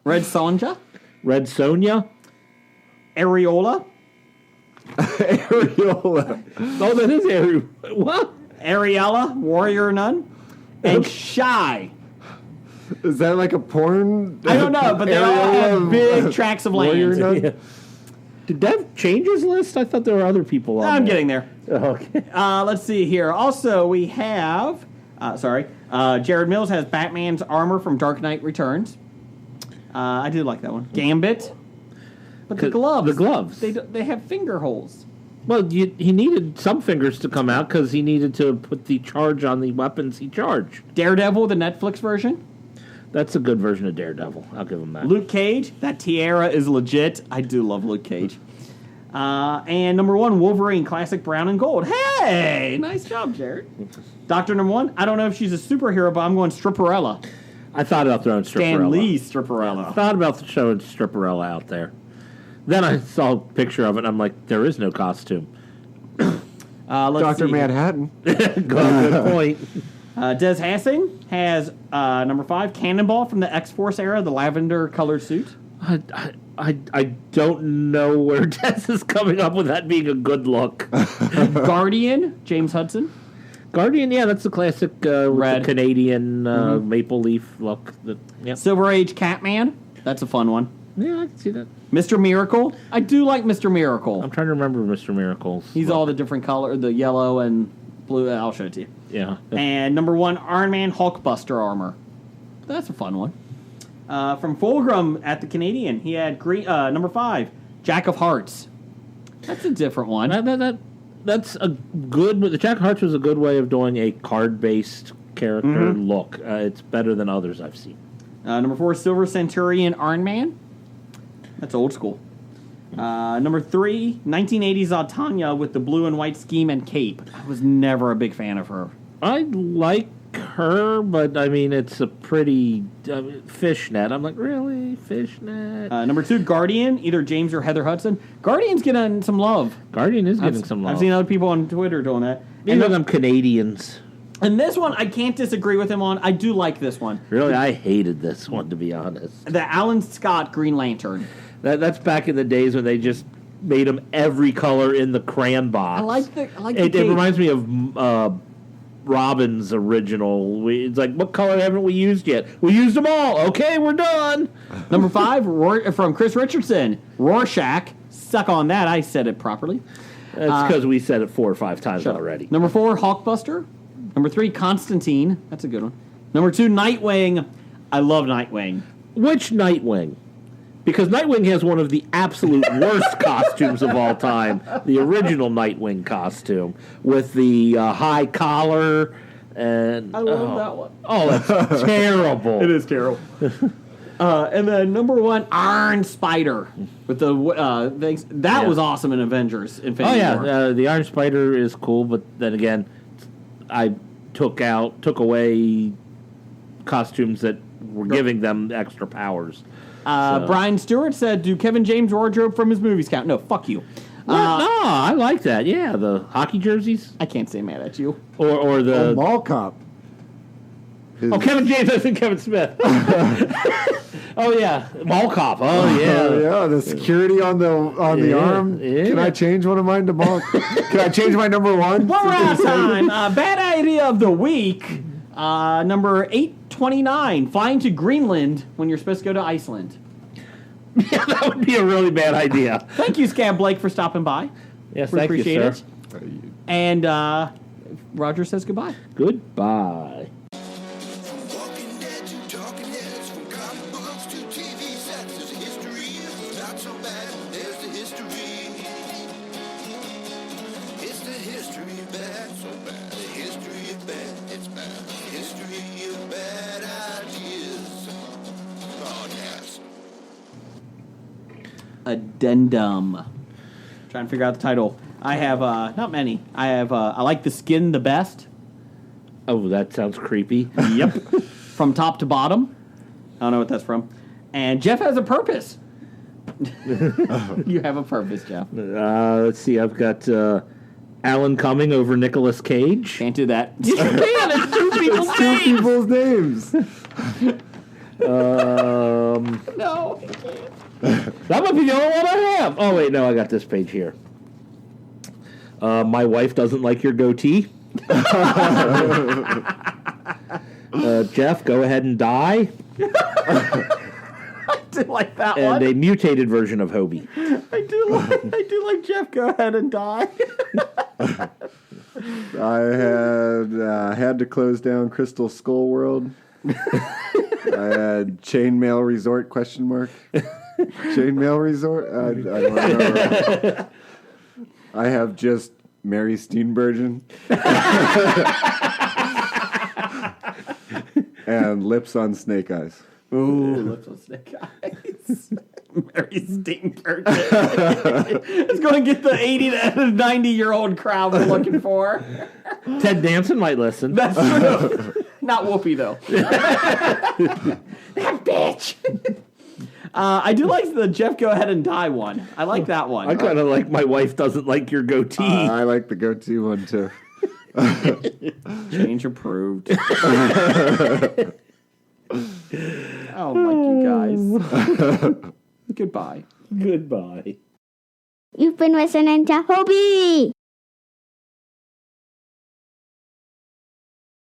Red Sonja. Red Sonja. Areola. Areola. Oh, that is Areola. What? Ariella, Warrior Nun. And Shy. Is that like a porn? I don't know, but they all have big tracts of land. Yeah. Did Dev change his list? I thought there were other people on I'm there. getting there. Okay. Let's see here. Also, we have... Jared Mills has Batman's armor from Dark Knight Returns. I did like that one. Gambit. But the gloves. The gloves. They have finger holes. Well, he needed some fingers to come out because he needed to put the charge on the weapons he charged. Daredevil, the Netflix version. That's a good version of Daredevil. I'll give him that. Luke Cage. That tiara is legit. I do love Luke Cage. And number one, Wolverine, classic brown and gold. Hey, nice job, Jared. Doctor number one. I don't know if she's a superhero, but I'm going Stripperella. I thought about throwing Stripperella. Stan Lee Stripperella. I thought about showing Stripperella out there. Then I saw a picture of it, and I'm like, there is no costume. Dr. Manhattan. Good point. Des Hassing has number 5, Cannonball from the X-Force era, the lavender-colored suit. I don't know where Des is coming up with that being a good look. Guardian, James Hudson. Guardian, yeah, that's the classic with Red. the Canadian maple leaf look. Silver Age Catman. That's a fun one. Yeah, I can see that. Mr. Miracle. I do like Mr. Miracle. I'm trying to remember Mr. Miracle's. He's all the different color, the yellow and blue. I'll show it to you. Yeah. And number 1, Iron Man Hulkbuster armor. That's a fun one. From Fulgrim at the Canadian, he had green. Number 5, Jack of Hearts. That's a different one. That's a good. The Jack of Hearts was a good way of doing a card-based character look. It's better than others I've seen. Number 4, Silver Centurion Iron Man. That's old school. Number 3, 1980s Tanya with the blue and white scheme and cape. I was never a big fan of her. I like her, but I mean, it's a pretty fishnet. I'm like, really? Fishnet? Number 2, Guardian, either James or Heather Hudson. Guardian's getting some love. Guardian is getting some love. I've seen other people on Twitter doing that. These are them Canadians. And this one, I can't disagree with him on. I do like this one. Really, I hated this one, to be honest. The Alan Scott Green Lantern. That's back in the days when they just made them every color in the crayon box. I like the It reminds me of Robin's original. It's like, what color haven't we used yet? We used them all. Okay, we're done. Number 5, from Chris Richardson, Rorschach. Suck on that. I said it properly. That's because we said it 4 or 5 times already. Number 4, Hulkbuster. Number 3, Constantine. That's a good one. Number 2, Nightwing. I love Nightwing. Which Nightwing? Because Nightwing has one of the absolute worst costumes of all time. The original Nightwing costume with the high collar and... I love that one. Oh, that's terrible. It is terrible. And then number 1, Iron Spider with the things. That was awesome in Avengers Infinity War. The Iron Spider is cool, but then again, I took away costumes that were giving them extra powers. Brian Stewart said, do Kevin James' wardrobe from his movies count? No, fuck you. No, I like that. Yeah, the hockey jerseys. I can't say mad at you. Or the... Mall Cop. Kevin James, I think Kevin Smith. Oh, yeah. Mall Cop. Oh, yeah. Yeah, the security on the arm. Yeah. Can I change one of mine to Mall? Can I change my number 1? Well, we're out of time. Bad idea of the week. Number 829, flying to Greenland when you're supposed to go to Iceland. Yeah, that would be a really bad idea. Thank you, Scab Blake, for stopping by. Yes, we thank you, appreciate sir. it. And Roger says goodbye. Goodbye. Walking Dead to Talking Heads, from comic books to TV sets, there's a history. It's not so bad. There's the history. It's the history of bad, so bad. The history of bad, it's bad. The history of bad ideas. Podcast. Addendum. Trying to figure out the title. I have not many. I like the skin the best. Oh, that sounds creepy. Yep. From top to bottom. I don't know what that's from. And Jeff has a purpose. You have a purpose, Jeff. Let's see. I've got Alan Cumming over Nicolas Cage. Can't do that. Yes, you can. It's two people's names. People's names. No. That might be the only one I have. Oh, wait. No, I got this page here. My wife doesn't like your goatee. Jeff, go ahead and die. I do like that and one. a mutated version of Hobie. I do like Jeff. Go ahead and die. I had to close down Crystal Skull World. I had Chainmail Resort ? Chainmail Resort? I don't remember. I have just Mary Steenburgen. And Lips on Snake Eyes. Ooh, Lips on Snake Eyes. Mary Steenburgen. It's going to get the 80 to 90-year-old crowd we're looking for. Ted Danson might listen. That's true. Not Whoopi, though. That bitch. I do like the Jeff Go Ahead and Die one. I like that one. I kind of like My Wife Doesn't Like Your Goatee. I like the goatee one, too. Change approved. Oh, like you guys. Goodbye. Goodbye. You've been listening to Hobie.